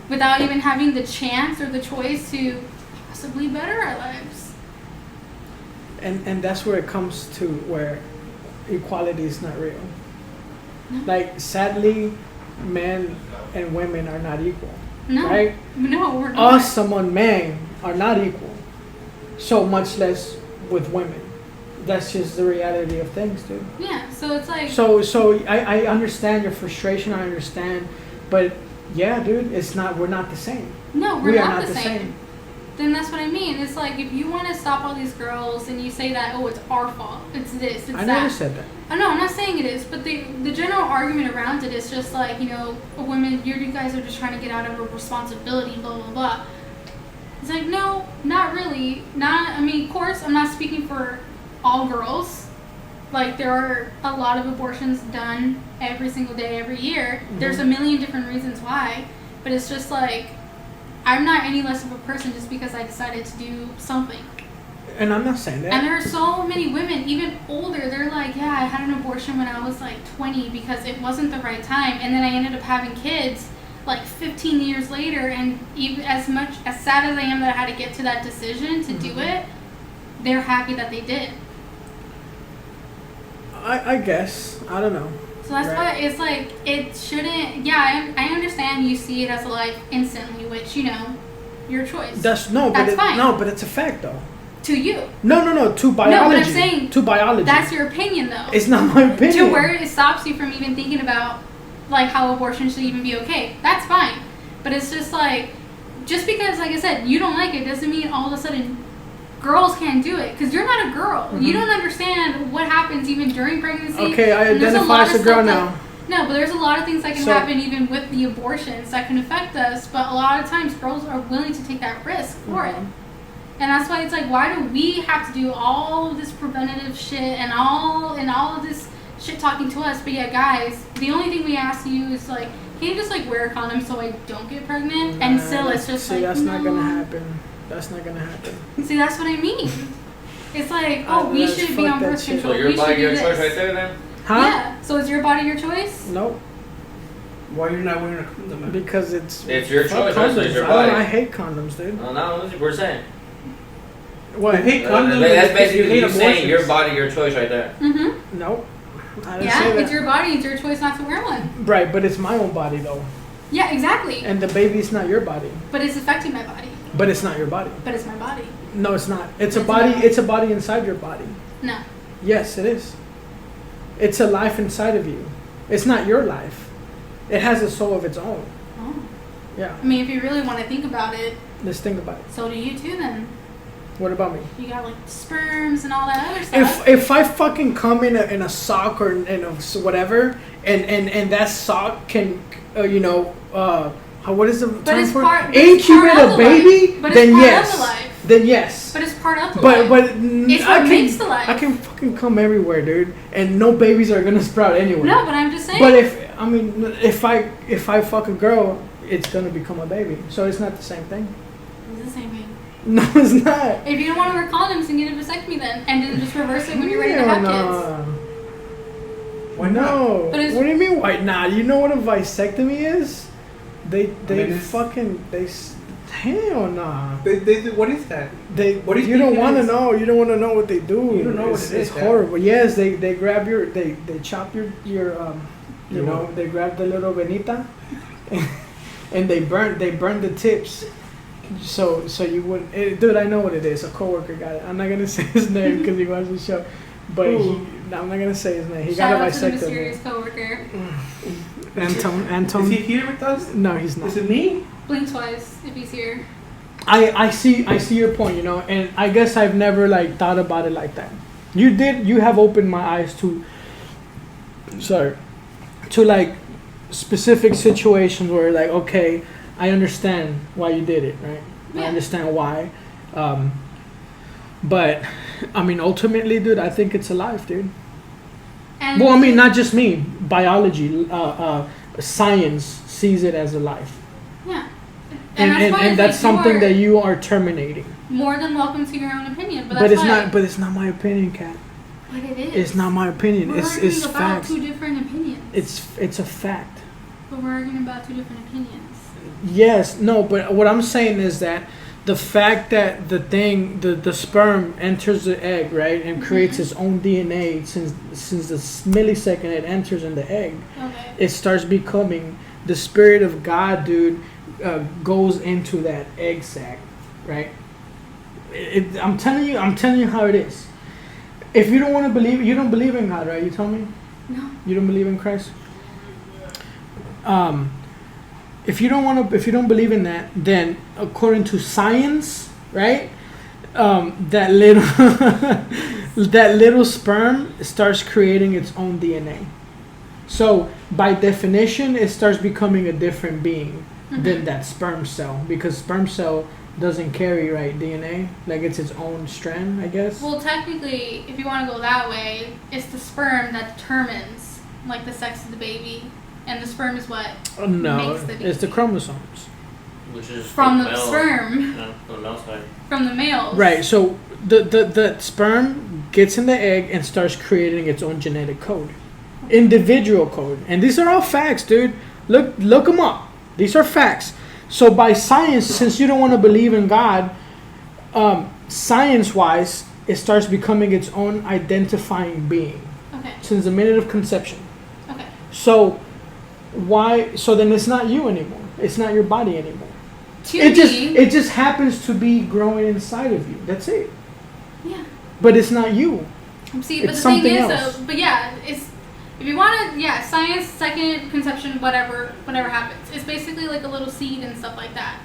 without even having the chance or the choice to possibly better our lives. And that's where it comes to where equality is not real. No. Like, sadly, men and women are not equal. No, right? No, we're not. Us among men are not equal. So much less with women. That's just the reality of things, dude. Yeah, so it's like... So I understand your frustration, I understand, but yeah, dude, we're not the same. No, we we're are not the same. Then that's what I mean. It's like, if you want to stop all these girls and you say that, oh, it's our fault, it's this, it's that. I never said that. I know, I'm not saying it is, but the general argument around it is just like, you know, women, you guys are just trying to get out of a responsibility, blah, blah, blah. It's like, no, not really. I mean, of course, I'm not speaking for all girls. Like, there are a lot of abortions done every single day, every year. Mm-hmm. There's a million different reasons why, but it's just like, I'm not any less of a person just because I decided to do something. And I'm not saying that. And there are so many women, even older, they're like, yeah, I had an abortion when I was like 20 because it wasn't the right time. And then I ended up having kids like 15 years later. And even as sad as I am that I had to get to that decision to do it, they're happy that they did. I guess. I don't know. So that's why it's like, it shouldn't, yeah, I understand you see it as a life instantly, which, you know, your choice. That's fine. No, but it's a fact though. To you. No, to biology. No, but I'm saying, to biology. That's your opinion though. It's not my opinion. To where it stops you from even thinking about, like, how abortion should even be okay. That's fine. But it's just like, just because, like I said, you don't like it doesn't mean all of a sudden girls can't do it, because you're not a girl. Mm-hmm. You don't understand what happens even during pregnancy. Okay, I identify as a girl now. No, but there's a lot of things that can happen even with the abortions that can affect us, but a lot of times girls are willing to take that risk for it. And that's why it's like, why do we have to do all of this preventative shit and all of this shit talking to us? But yeah, guys, the only thing we ask you is like, can you just like wear a condom so I don't get pregnant? Nah, and still it's just like, that's not gonna happen. That's not gonna happen. See, that's what I mean. It's like, oh, we should be on birth control. So your body, your choice right there then? Huh? Yeah. So is your body your choice? Nope. Why you're not wearing a condom? Because it's your choice, right? So it's your body. I hate condoms, dude. No, that's what we're saying. What? You hate condoms? That's basically you saying abortions. your body, your choice right there. Mm-hmm. Nope. I didn't Yeah, say that. it's your body. It's your choice not to wear one. Right, but it's my own body though. Yeah, exactly. And the baby's not your body. But it's affecting my body. But it's not your body. But it's my body. No, it's not. It's a body. It's a body inside your body. No. Yes, it is. It's a life inside of you. It's not your life. It has a soul of its own. Oh. Yeah. I mean, if you really want to think about it, Let's think about it. So do you too then. What about me? You got like sperms and all that other stuff. If I fucking come in a sock or in a whatever, and that sock can, what is the term for it? Incubate a baby, then yes. Then yes. But it's part of the life. But it's what makes the life. I can fucking come everywhere, dude, and no babies are gonna sprout anywhere. No, but I'm just saying. But if I fuck a girl, it's gonna become a baby. So it's not the same thing. It's the same thing. No, it's not. If you don't want to wear condoms, then get a vasectomy then, and then just reverse it when you're ready to have kids. Why not? What do you mean why not? You know what a vasectomy is? Hell nah. They what is that? You don't want to know. You don't want to know what they do. You don't know what it is. It's horrible. Yes, they grab they chop your they grab the little venita, and they burn the tips. So you wouldn't, dude. I know what it is. A coworker got it. I'm not gonna say his name because he watched the show, but I'm not gonna say his name. He Shout got a out to the vasectomy. mysterious coworker. Anton. Is he here with us? No, he's not. Is it me? Blink twice if he's here. I see your point, and I guess I've never like thought about it like that. You have opened my eyes to like specific situations where like, okay, I understand why you did it, right? Yeah. I understand why. But I mean, ultimately, dude, I think it's a life, dude. And well, I mean, not just me. Biology, science sees it as a life. Yeah. And that's something that you are terminating. More than welcome to your own opinion, but it's not my opinion, Kat. But it is. It's not my opinion. We're arguing it's about facts. two different opinions. It's a fact. But we're arguing about two different opinions. Yes, no, but what I'm saying is that the fact that the sperm enters the egg, right, and creates its own DNA since the millisecond it enters in the egg, okay, it starts becoming the spirit of God, dude, goes into that egg sac, right? I'm telling you how it is. If you don't want to believe, you don't believe in God, right? You tell me. No. You don't believe in Christ. If you don't believe in that, then according to science, right, that little sperm starts creating its own DNA. So by definition, it starts becoming a different being than that sperm cell, because sperm cell doesn't carry DNA, like it's its own strand, I guess. Well, technically, if you want to go that way, it's the sperm that determines like the sex of the baby. And the sperm is what makes the baby. It's the chromosomes. Which is from the sperm. Yeah, from the male side. From the males. Right. So the sperm gets in the egg and starts creating its own genetic code, individual code, and these are all facts, dude. Look them up. These are facts. So by science, since you don't want to believe in God, science-wise, it starts becoming its own identifying being. Okay. Since the minute of conception. Okay. So then it's not you anymore. It's not your body anymore. It just happens to be growing inside of you. That's it. Yeah. But it's not you. See, it's but the thing is, else. though, but yeah, it's if you want to, yeah, science, second conception, whatever happens, it's basically like a little seed and stuff like that.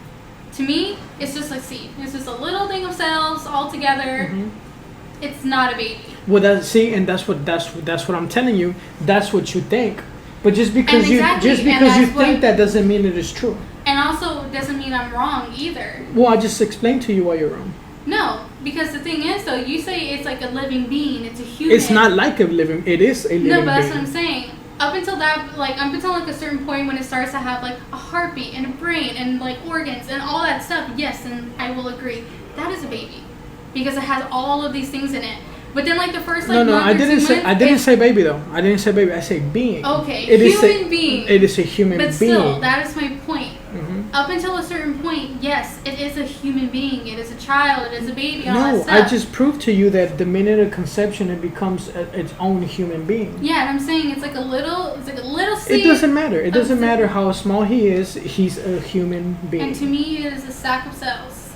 To me, it's just a seed. It's just a little thing of cells all together. Mm-hmm. It's not a baby. Well, that's what I'm telling you. That's what you think. But just because you think that doesn't mean it is true. And also doesn't mean I'm wrong either. Well, I just explained to you why you're wrong. No, because the thing is, though, you say it's like a living being. It's a human. It's not like a living. It is a living being. No, but that's what I'm saying. Up until a certain point when it starts to have like a heartbeat and a brain and like organs and all that stuff, yes, and I will agree that is a baby because it has all of these things in it. But then, like the first month I didn't say baby though. I didn't say baby. I say being. Okay, human being. It is a human being. But still, that is my point. Mm-hmm. Up until a certain point, yes, it is a human being. It is a child. It is a baby. And all that stuff. I just proved to you that the minute of conception, it becomes its own human being. Yeah, and I'm saying it's like a little seed. It doesn't matter. It doesn't matter how small he is. He's a human being. And to me, it is a sack of cells.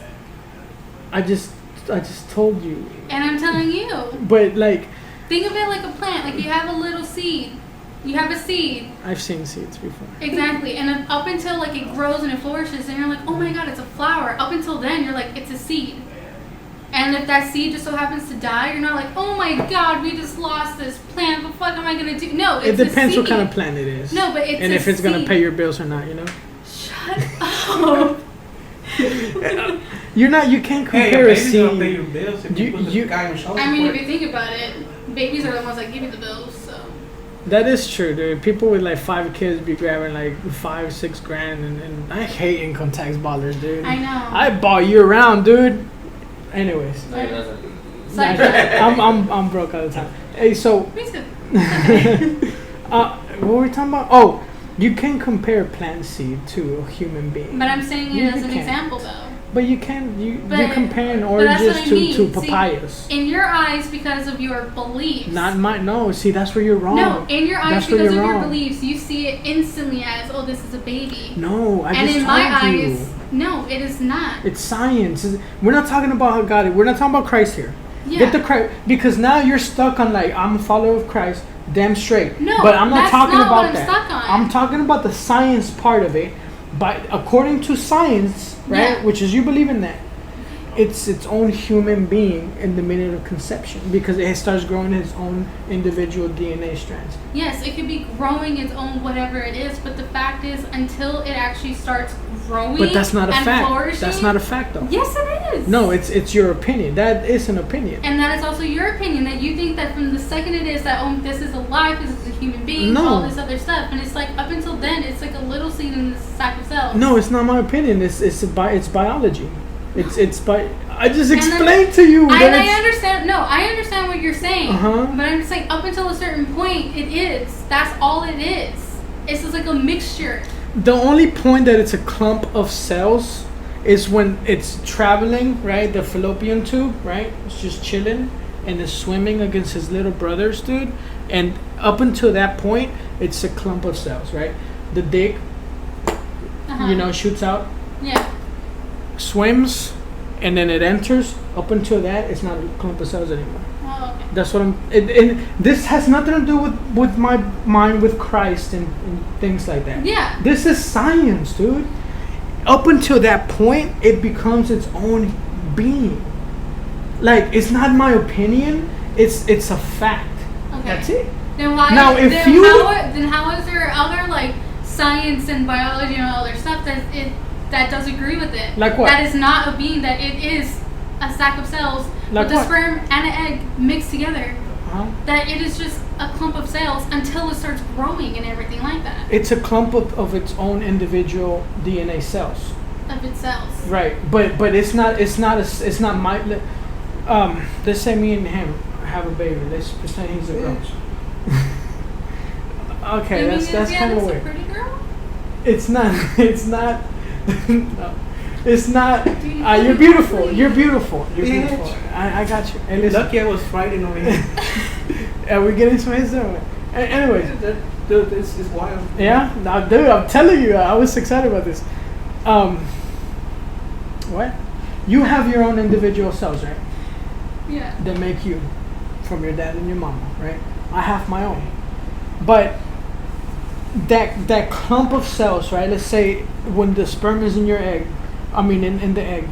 I just told you. And I'm telling you. But like. Think of it like a plant. Like you have a little seed, You have a seed. I've seen seeds before. Exactly. And up until like it grows and it flourishes and you're like, oh my god, it's a flower. Up until then, you're like, it's a seed. And if that seed just so happens to die, you're not like, oh my god, we just lost this plant. What the fuck am I going to do? No, it's It depends a seed. what kind of plant it is. No, but it's and a if it's going to seed. pay your bills or not, you know? Shut up. You can't Hey, compare a baby's gonna pay seed. your bills if You- you put the you- guy on child I mean, if support. you think about it, babies are the ones that give you the bills, so. That is true, dude. People with like 5 kids be grabbing like 5-6 grand, and I hate income tax ballers, dude. I know. I ball year round, dude. Anyways, No, he doesn't. I'm broke all the time. Hey, so Me too. what were we talking about? Oh, you can compare plant seed to a human being, But I'm saying You it as an can. example, though. but you can't. You're But- comparing but that's oranges what I mean. to See, papayas. In your eyes, because of your beliefs. Not my. No, see, that's where you're wrong. No, in your eyes, That's where because of you're your wrong. beliefs, you see it instantly as, oh, this is a baby. No, I And just in told my you. eyes, no, it is not. It's science. We're not talking about God. We're not talking about Christ here. Yeah. Get the Christ, because now you're stuck on like, I'm a follower of Christ, damn straight. No, but I'm not that's talking not about what I'm that. stuck on. I'm talking about the science part of it. But according to science, right, Yeah. which is you believe in that, it's its own human being in the minute of conception because it starts growing its own individual DNA strands. Yes, it could be growing its own whatever it is, but the fact is, until it actually starts growing But that's not a and fact. flourishing. That's not a fact, though. Yes, it is. No, it's your opinion. That is an opinion. And that is also your opinion, that you think that from the second it is that, oh, this is alive, this is a human being, No. all this other stuff. And it's like, up until then, it's like a little seed in this sack of cells. No, it's not my opinion. It's biology. It's by. I just And then- explained to you. that And I it's- understand, no, I understand what you're saying. Uh-huh. But I'm just saying, up until a certain point, it is. That's all it is. It's just like a mixture. The only point that it's a clump of cells is when it's traveling, right? The fallopian tube, right? It's just chilling and is swimming against his little brothers, dude. And up until that point, it's a clump of cells, right? The dick, Uh-huh. shoots out, Yeah. swims, and then it enters. Up until that, it's not a clump of cells anymore. Oh, okay. That's what I'm. And this has nothing to do with my mind with Christ and things like that. Yeah. This is science, dude. Up until that point, it becomes its own being. Like, it's not my opinion. It's a fact. Okay. That's it. Then why? Now, if then you- then how is there other like science and biology and all other stuff that does agree with it? Like what? That is not a being. That it is a sack of cells Like with a what? sperm and an egg mixed together. Uh-huh. That it is just a clump of cells until it starts growing and everything like that It's a clump of its own individual DNA cells. of its cells. Right, but it's not my. Let's say me and him have a baby. Let's pretend he's a girl. Okay, You mean that's it's- yeah, kind of that's a weird. pretty girl. It's not. It's not. No, it's not. Dude, You're beautiful. You're beautiful. You're Bitch. beautiful. I got you. Hey, You're listen, lucky I was fighting over here. are we getting some hits there? Anyways, Dude, it's wild. yeah, no, dude, I'm telling you, I was excited about this. What? You have your own individual cells, right? Yeah. That make you, from your dad and your mama, right? I have my own, but that clump of cells, right? Let's say when the sperm is in your egg, in the egg,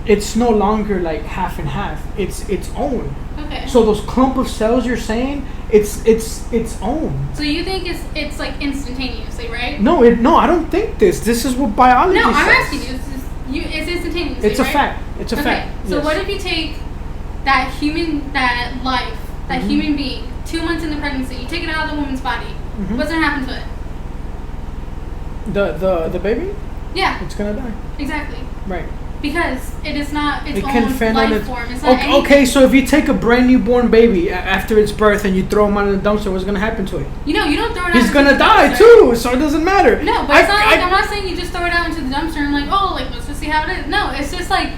it's no longer like half and half. It's its own. Okay. So those clump of cells you're saying, it's its own. So you think it's like instantaneously, right? No, I don't think this. This is what biology No, says. I'm asking you. It's instantaneously. It's a right? fact. It's a Okay. fact. So Yes. what if you take that life, that Mhm. human being, 2 months into pregnancy, you take it out of the woman's body. Mhm. What's gonna happen to it? The baby? Yeah, It's gonna die. exactly. Right. Because it is not its It can own fend on life its. form. It's not Okay, okay, so if you take a brand new born baby after its birth and you throw him out in the dumpster, what's gonna happen to it? You don't throw it out. He's into gonna the die dumpster. too, so it doesn't matter. No, but it's not like I'm not saying you just throw it out into the dumpster and like, oh, like let's just see how it is. No, it's just like,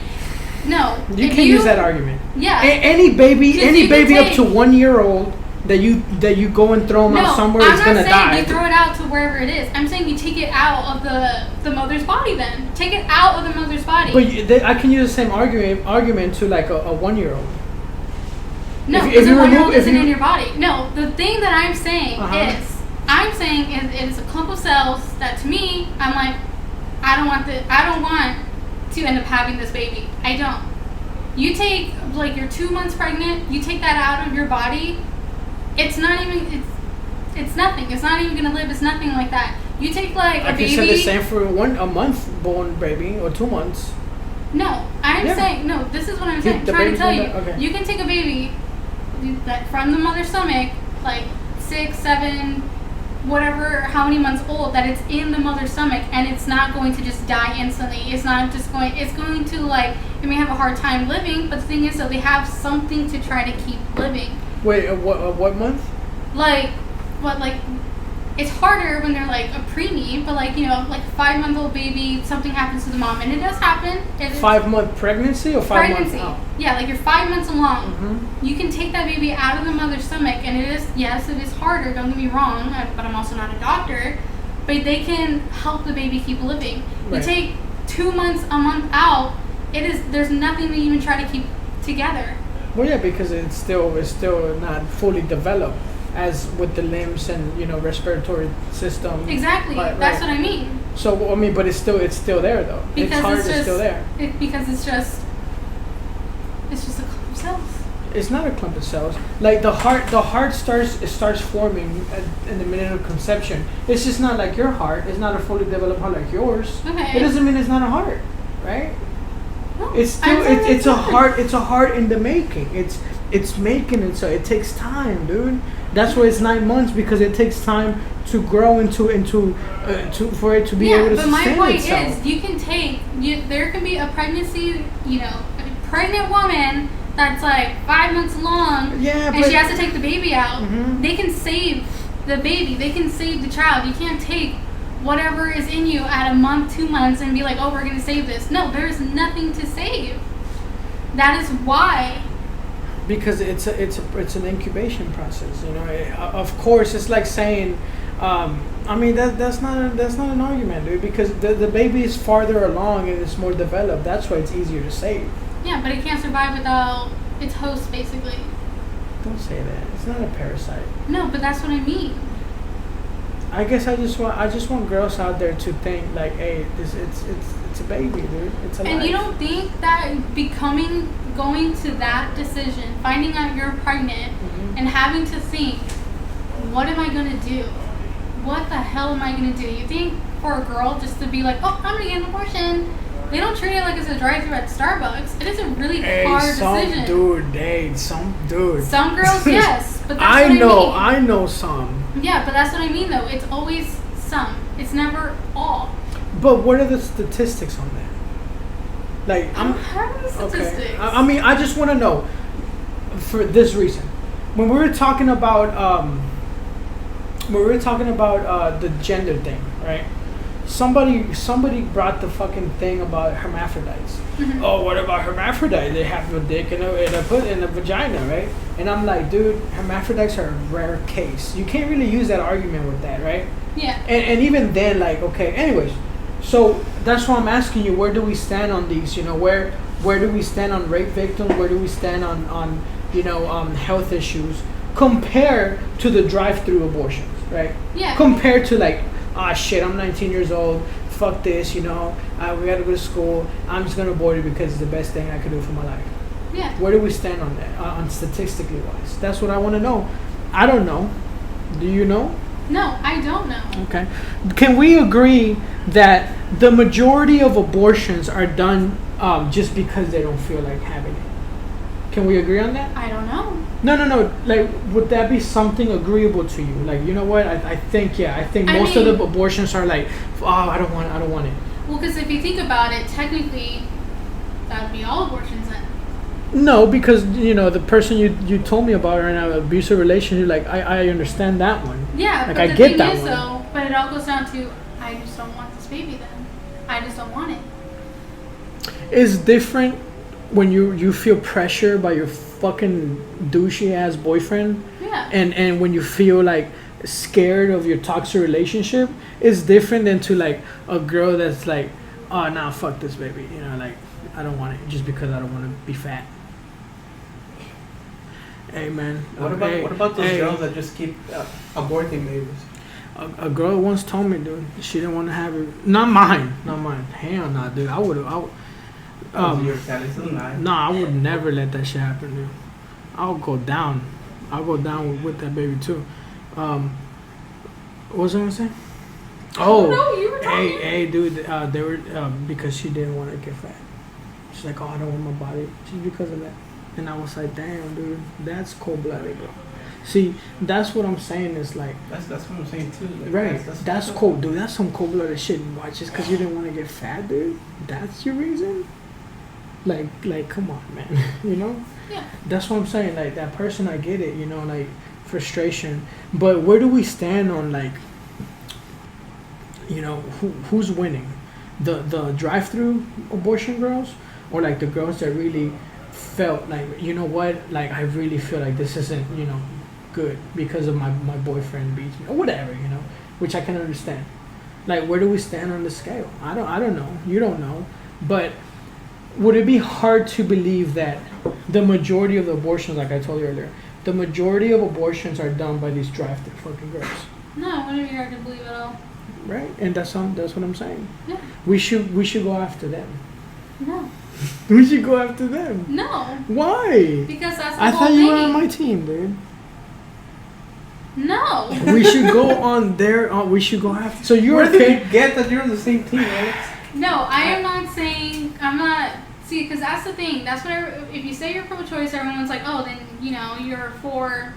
no. You if can't use that argument. Yeah. Any baby, 'Cause any you can baby up take- to 1 year old that you go and throw him No, out somewhere I'm is not gonna saying die. you throw it out to wherever it is. I'm saying you take it out of the mother's body. Then take it out of the mother's body. But I can use the same argument to like a 1 year old. No, if because you the 1 year old remove, if isn't you, in your body. No, the thing that I'm saying is a clump of cells that to me, I'm like, I don't want to end up having this baby. I don't. You take, like, you're 2 months pregnant, you take that out of your body, it's not even, it's nothing. It's not even going to live. It's nothing like that. You take, like, I a baby. can say the same for a month born baby or 2 months. No, I'm saying, no, this is what I'm saying. I'm trying to tell you. Okay. You can take a baby that from the mother's stomach, like 6, 7, whatever, how many months old, that it's in the mother's stomach, and it's not going to just die instantly. It's not just going, it's going to, like, it may have a hard time living, but the thing is, though, they have something to try to keep living. Wait, what month? Like, what, like, it's harder when they're, like, a preemie, but, like, you know, like, 5-month-old baby, something happens to the mom, and it does happen. 5-month pregnancy or 5 months out? Yeah, like, you're 5 months along. Mm-hmm. You can take that baby out of the mother's stomach, and it is, yes, it is harder, don't get me wrong, but I'm also not a doctor, but they can help the baby keep living. Right. You take 2 months, a month out, there's nothing to even try to keep together. Well, yeah, because it's still not fully developed as with the limbs and, you know, respiratory system. Exactly, that's what I mean. So I mean, but it's still there though. Because it's hard. It's still there. Because it's just a clump of cells. It's not a clump of cells. Like the heart starts forming in the minute of conception. It's just not like your heart. It's not a fully developed heart like yours. Okay. It doesn't mean it's not a heart, right? No, It's still it's a heart. It's a heart in the making. It's making it, so it takes time, dude. That's why it's 9 months, because it takes time to grow for it to be able to sustain itself. But my point is, you can there can be a pregnancy, you know, a pregnant woman that's like 5 months along, and she has to take the baby out. Mm-hmm. They can save the baby. They can save the child. You can't take whatever is in you at a month, 2 months, and be like, oh, we're going to save this. No, there's nothing to save. That is why. Because it's an incubation process, you know. Of course, it's like saying, I mean that's not an argument, dude. Because the baby is farther along and it's more developed. That's why it's easier to save. Yeah, but it can't survive without its host, basically. Don't say that. It's not a parasite. No, but that's what I mean. I guess I just want girls out there to think like, hey, it's a baby, dude. It's a life. And you don't think that going to that decision, finding out you're pregnant, and having to think, what am I gonna do? What the hell am I gonna do? You think for a girl just to be like, oh, I'm gonna get an abortion? They don't treat it like it's a drive-thru at Starbucks. It is a really hard decision. Some dude. Some girls, yes, but that's I know some. Yeah, but that's what I mean, though. It's always some. It's never all. But what are the statistics on that? Like, I don't have the statistics. Okay. I mean, I just want to know for this reason. When we were talking about the gender thing, right? Somebody brought the fucking thing about hermaphrodites. Mm-hmm. Oh, what about hermaphrodites? They have a dick and a vagina, right? And I'm like, dude, hermaphrodites are a rare case. You can't really use that argument with that, right? Yeah. And even then, like, okay, anyways. So that's why I'm asking you, where do we stand on these? You know, where do we stand on rape victims? Where do we stand on health issues compared to the drive-through abortions, right? Yeah. Compared to like, shit, I'm 19 years old. Fuck this, you know. We gotta go to school. I'm just gonna abort it because it's the best thing I could do for my life. Yeah. Where do we stand on that, on statistically wise? That's what I want to know. I don't know. Do you know? No, I don't know. Okay. Can we agree that the majority of abortions are done just because they don't feel like having it? Can we agree on that? I don't know. No. Like, would that be something agreeable to you? Like, you know what? I think most of the abortions are like, oh, I don't want it. Well, because if you think about it, technically, that would be all abortions then. No, because, you know, the person you told me about right now, abusive relationship, like, I understand that one. Yeah, like, but I the get thing that is, one. though, but it all goes down to, I just don't want this baby then. I just don't want it. It's different when you feel pressure by your fucking douchey ass boyfriend. Yeah. And when you feel like scared of your toxic relationship, it's different than to like a girl that's like, oh, nah, fuck this baby. You know, like, I don't want it just because I don't want to be fat. Hey man. What about those girls that just keep aborting babies? A girl once told me, dude, she didn't want to have it. Not mine. Hell no, dude. I would. You're telling some lie. No, I would never let that shit happen, dude. I'll go down. I'll go down with that baby too. What was I gonna say? Oh, no, you were talking. hey, dude. They were because she didn't want to get fat. She's like, oh, I don't want my body just because of that. And I was like, damn, dude, that's cold-blooded, bro. See, that's what I'm saying. Is like that's what I'm saying too. Like, right. That's cold, dude. That's some cold-blooded shit. Why? Just because you didn't want to get fat, dude? That's your reason? Like, come on, man. You know? Yeah. That's what I'm saying. Like, that person, I get it, you know, like, frustration. But where do we stand on, like, you know, who's winning? The drive-through abortion girls? Or, like, the girls that really felt like, you know what? Like, I really feel like this isn't, you know, good because of my boyfriend beats me. Or whatever, you know? Which I can understand. Like, where do we stand on the scale? I don't know. You don't know. But would it be hard to believe that the majority of the abortions, like I told you earlier, the majority of abortions are done by these drive-through fucking girls? No, it wouldn't be hard to believe at all. Right? And that's what I'm saying. Yeah. We should go after them. No. We should go after them. No. Why? Because that's the I whole thought thing. you were on my team, dude. No. We should go on their. We should go after. So you're Where okay? did you get that you're on the same team, Alex? No, I am not saying I'm not. See, because that's the thing. That's what if you say you're pro-choice, everyone's like, oh, then you know you're for,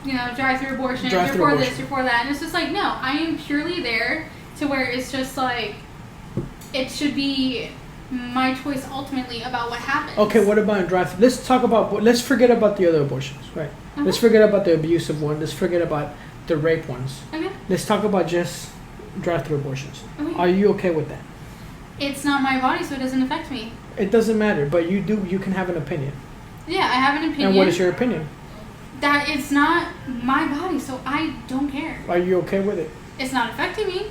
you know, drive-through abortion. Drive-through You're for abortion. this. You're for that. And it's just like, no, I am purely there to where it's just like it should be my choice ultimately about what happens. Okay, what about in drive-through? Let's talk about. Let's forget about the other abortions, right? Let's forget about the abusive one. Let's forget about the rape ones. Okay. Let's talk about just drive-through abortions. Okay. Are you okay with that? It's not my body, so it doesn't affect me. It doesn't matter, but you can have an opinion. Yeah, I have an opinion. And what is your opinion? That it's not my body, so I don't care. Are you okay with it? It's not affecting me.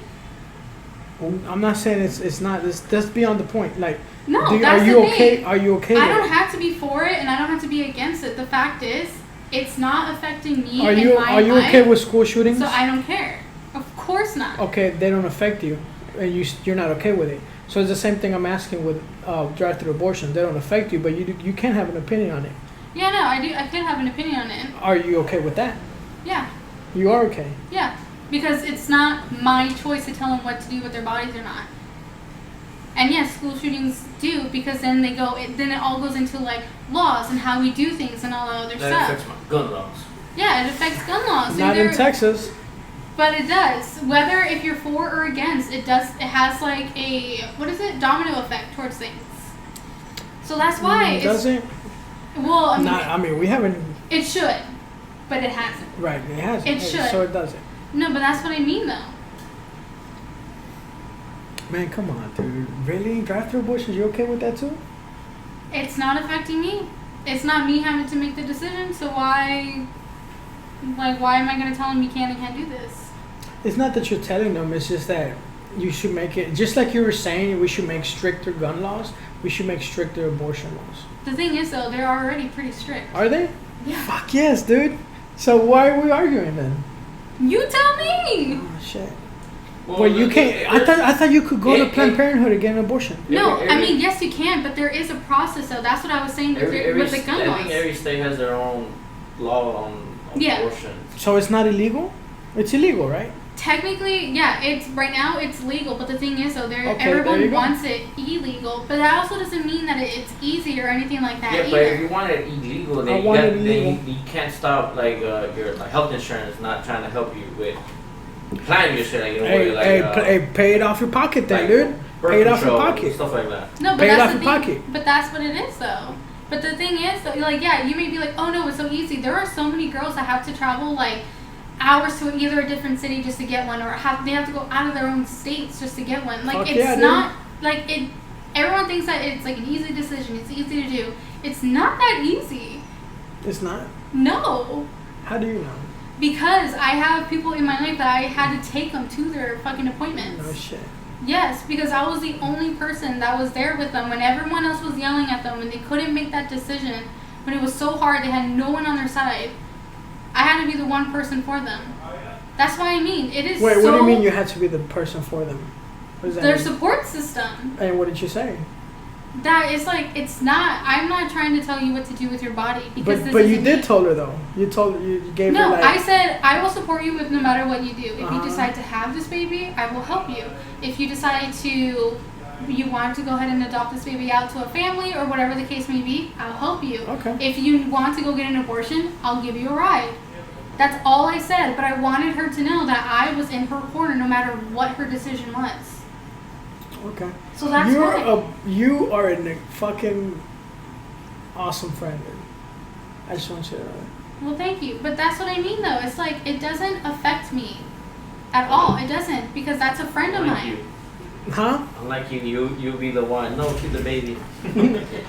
I'm not saying it's not. That's beyond the point. Like, No, that's are you the okay? thing. Are you okay? I with don't it? have to be for it, and I don't have to be against it. The fact is, it's not affecting me Are in you my life, okay with school shootings? so I don't care. Of course not. Okay, they don't affect you, and you're not okay with it. So it's the same thing I'm asking with drive-through abortion. They don't affect you, but you can have an opinion on it. Yeah, no, I do. I could have an opinion on it. Are you okay with that? Yeah, You are okay. yeah, because it's not my choice to tell them what to do with their bodies or not. And yes, school shootings do, because then then it all goes into like laws and how we do things and all that other That stuff. affects my gun laws. Yeah, it affects gun laws. Not in Texas. But it does. Whether if you're for or against, it does. It has like a domino effect towards things. So that's why It doesn't. Well, I mean, we haven't. it should, but it hasn't. Right, it hasn't. It should. So it doesn't. No, but that's what I mean though. Man, come on, dude. Really? Drive-through abortions? You okay with that too? It's not affecting me. It's not me having to make the decision. So why am I going to tell them you can and can't do this? It's not that you're telling them. It's just that you should make it. Just like you were saying, we should make stricter gun laws. We should make stricter abortion laws. The thing is, though, they're already pretty strict. Are they? Yeah. Fuck yes, dude. So why are we arguing then? You tell me. Oh shit. Well, you can't. I thought you could go to Planned Parenthood and get an abortion. No, I mean, yes, you can, but there is a process, though. That's what I was saying with the gun laws. I think every state has their own law on abortion. So it's not illegal? It's illegal, right? Technically, yeah. It's right now it's legal, but the thing is, though, there you everyone go. wants it illegal. But that also doesn't mean that it's easy or anything like that. Yeah, either. but if you want it illegal, then you can't stop your health insurance not trying to help you with planning your shit. Pay it off your pocket then, dude. Pay it off your pocket. Stuff like that. No, but Pay it that's off the your thing. pocket. But that's what it is, though. But the thing is, though, like, yeah, you may be like, oh no, it's so easy. There are so many girls that have to travel like hours to either a different city just to get one, or they have to go out of their own states just to get one. Like, Fuck it's yeah, not like it. Everyone thinks that it's like an easy decision. It's easy to do. It's not that easy. It's not? No. How do you know? Because I have people in my life that I had to take them to their fucking appointments. No shit. Yes, because I was the only person that was there with them when everyone else was yelling at them and they couldn't make that decision. when it was so hard, they had no one on their side. I had to be the one person for them. That's why I mean, it is. Wait, so what do you mean you had to be the person for them? What does that their mean? support system. And what did you say? That is like, it's not. I'm not trying to tell you what to do with your body because this But you isn't did me. tell her though. You gave her No, like. I said I will support you with no matter what you do. If Uh-huh. you decide to have this baby, I will help you. If you decide you want to go ahead and adopt this baby out to a family or whatever the case may be, I'll help you. Okay. If you want to go get an abortion, I'll give you a ride. That's all I said, but I wanted her to know that I was in her corner no matter what her decision was. Okay. So that's why. You are a fucking awesome friend, dude. I just want you to know that. Well, thank you. But that's what I mean, though. It's like, it doesn't affect me at all. It doesn't, because that's a friend of Unlike mine. you. Huh? Unlike you'll be the one. No, keep the baby.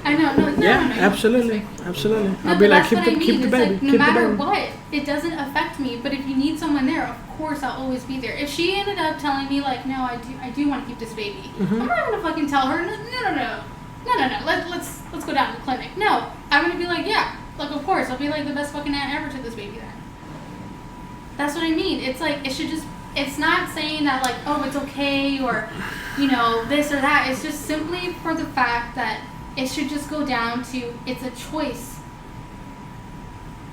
I know, no, Yeah, no, absolutely, absolutely. No, I'll be but like, that's keep what the I mean. keep the It's baby, like, no keep the matter baby. what, it doesn't affect me. But if you need someone there, of course I'll always be there. If she ended up telling me like, no, I do want to keep this baby, Mhm. I'm not gonna fucking tell her, no. Let's go down to the clinic. No, I'm gonna be like, yeah, like of course I'll be like the best fucking aunt ever to this baby then. That's what I mean. It's like, it should just. It's not saying that like, oh, it's okay or, you know, this or that. It's just simply for the fact that it should just go down to it's a choice.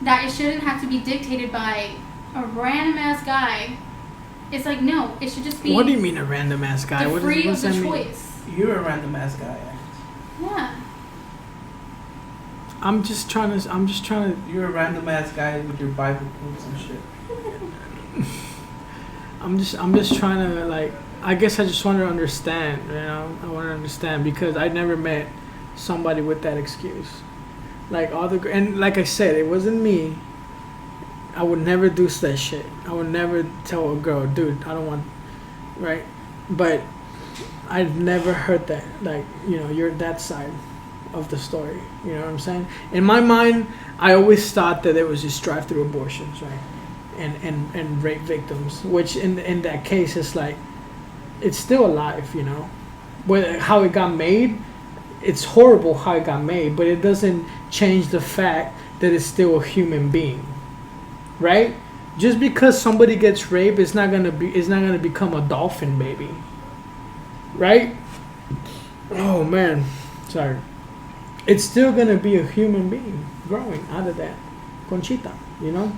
That it shouldn't have to be dictated by a random ass guy. It's like, no, it should just be What do you mean a random ass guy? the What free does of that the mean? choice. You're a random ass guy. Yeah. I'm just trying to. You're a random ass guy with your Bible quotes and shit. I'm just trying to like. I guess I just want to understand. You know, I want to understand because I never met somebody with that excuse. Like and like I said, it wasn't me. I would never do that shit. I would never tell a girl, dude, I don't want, right? But I've never heard that. Like, you know, you're that side of the story. You know what I'm saying? In my mind, I always thought that it was just drive-through abortions, right? And rape victims, which in that case is like, it's still alive, you know. But how it got made, it's horrible how it got made, but it doesn't change the fact that it's still a human being, right? Just because somebody gets raped, it's not gonna become a dolphin baby, right? Oh man, sorry. It's still gonna be a human being growing out of that Conchita, you know.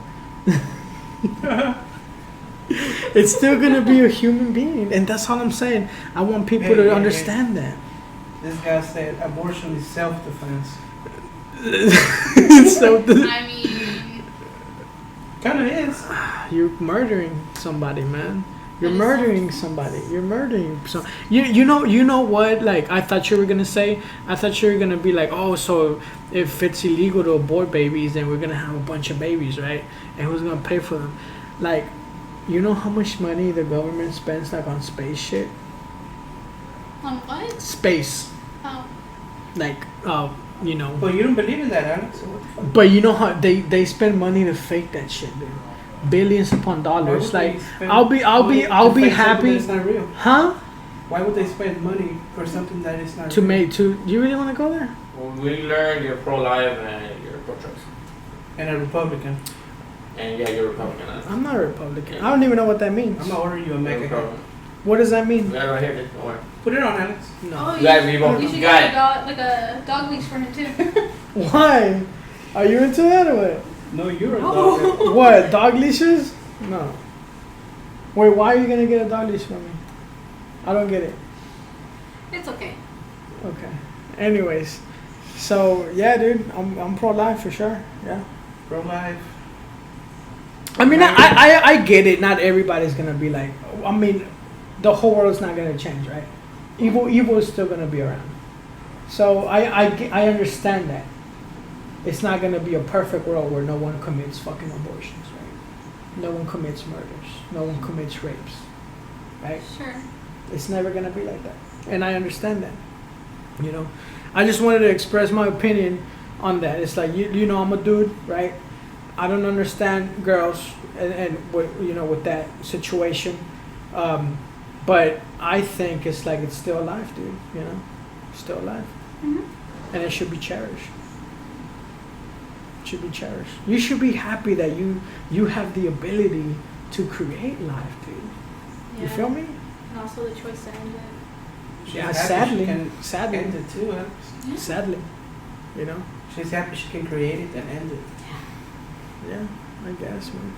It's still gonna be a human being, and that's all I'm saying. I want people to understand that. This guy said abortion is self-defense. So I mean, Kind of is. you're murdering somebody, man. You're That is murdering somebody. You're murdering some. You know what? Like I thought you were gonna say. I thought you were gonna be like, oh, so if it's illegal to abort babies, then we're gonna have a bunch of babies, right? And who's gonna pay for them? Like, you know how much money the government spends like on space shit? on what? Space, Oh, like, you know. But you don't believe in that, Alex. So what the fuck? But you know how they spend money to fake that shit, dude. Billions upon Why would dollars. they Like, spend I'll be money to happy. fake something that's not real? Huh? Why would they spend money for something that is not To real? make to you really want to go there? When we learn you're pro-life and you're pro-choice. And a Republican. And yeah, you're Republican. I'm not a Republican. I don't even know what that means. I'm gonna order you a You're mega head. Republican. What does that We mean? got it right here, dude. Don't worry. Put it on, Alex. No. oh, You got it, Vivo. you should You got get it. a dog leash for him too. Why? Are you into that or what? No, you're a No. dog. What? Dog leashes? No. Wait, why are you gonna get a dog leash for me? I don't get it. It's okay. Okay. Anyways, so yeah, dude, I'm pro-life for sure. Yeah. Pro-life. I mean, I get it. Not everybody's gonna be like. I mean, the whole world's not gonna change, right? Evil is still gonna be around. So I understand that. It's not gonna be a perfect world where no one commits fucking abortions, right? No one commits murders. No one commits rapes, right? Sure. It's never gonna be like that, and I understand that. You know, I just wanted to express my opinion on that. It's like you know, I'm a dude, right? I don't understand girls and what you know with that situation, but I think it's like it's still alive, dude. You know, still alive, Mhm. and it should be cherished. should be cherished. You should be happy that you have the ability to create life, dude. Yeah. You feel me? And also the choice to end it. She's Yeah, happy sadly, she can sadly, end it too. Huh? Yeah. sadly, you know. She's happy she can create it and end it. Yeah, I guess, man.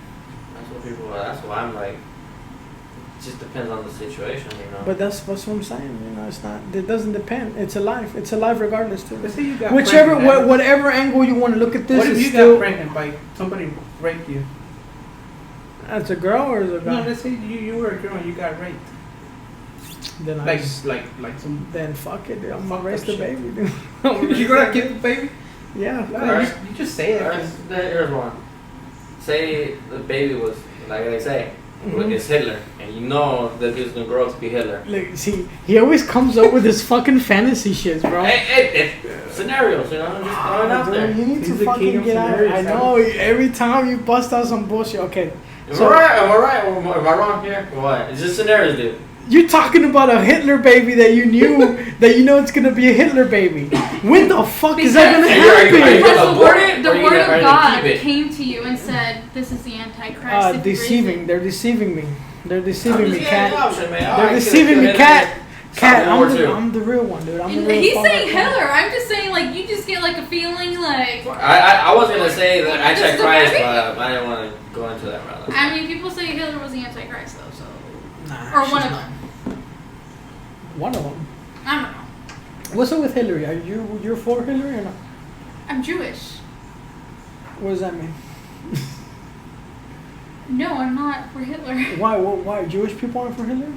That's what people. That's why I'm like. It just depends on the situation, you know. But that's what I'm saying. You know, it's not. It doesn't depend. It's a life. It's a life regardless, too. Let's say you got Whichever, pregnant. whatever angle you want to look at this, What if is you still. got pregnant by somebody raped you? As a girl or as a No, guy? let's say you were a girl and you got raped. Then I Like just, like some. then fuck it, dude. I'm Fuck gonna raise that the shit. baby, dude. You gonna keep the baby? Yeah, of No, course. you just say it. Here's one. Say the baby was, like I say, Mhm. it's Hitler, and you know that he's gonna grow up to be Hitler. Like, see, he always comes up with this fucking fantasy shit, bro. Hey, scenarios, you know, just throwing out Dude, there. you need He's to the king fucking of get out. scenarios, I know. Every time you bust out some bullshit, okay. Am So- I right? Am I right? Or am I wrong here? What? It's just scenarios, dude. You're talking about a Hitler baby that you knew that you know it's gonna be a Hitler baby. When the fuck is that gonna Are you happen? gonna Because abort it, the or you word gonna of God keep it? came to you and said, "This is the Antichrist." if you raise Deceiving. it." They're deceiving me. They're deceiving me, Yeah, cat. option, man. All They're right, deceiving kill me, Hitler. cat. Cat, World War II. I'm the real one, dude. I'm the And real he's father. saying Hitler. I'm just saying, like, you just get like a feeling, like. I was gonna say the Just the Antichrist, baby? but I didn't want to go into that route. I mean, people say Hitler was the Antichrist, though. So, Nah, or she's one of not. them. One of them. I don't know. What's up with Hillary? Are you're for Hillary or not? I'm Jewish. What does that mean? No, I'm not for Hitler. Why? Why? Jewish people aren't for Hillary?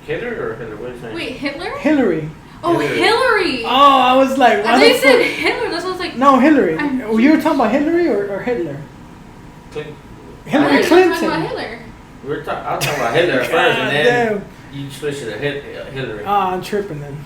Hitler or Hitler? What are you saying? Wait, Hitler? Hillary. Oh, Hillary. Hillary. Oh, I was like, I why thought the you said fuck? Hitler. That's what I was like. No, Hillary. I'm You were talking about Hillary or Hitler? Clinton. I Hillary thought you were talking Clinton. about Hitler. I was talking about Hitler first, and then Damn. you switched to Hillary. Ah, I'm tripping then.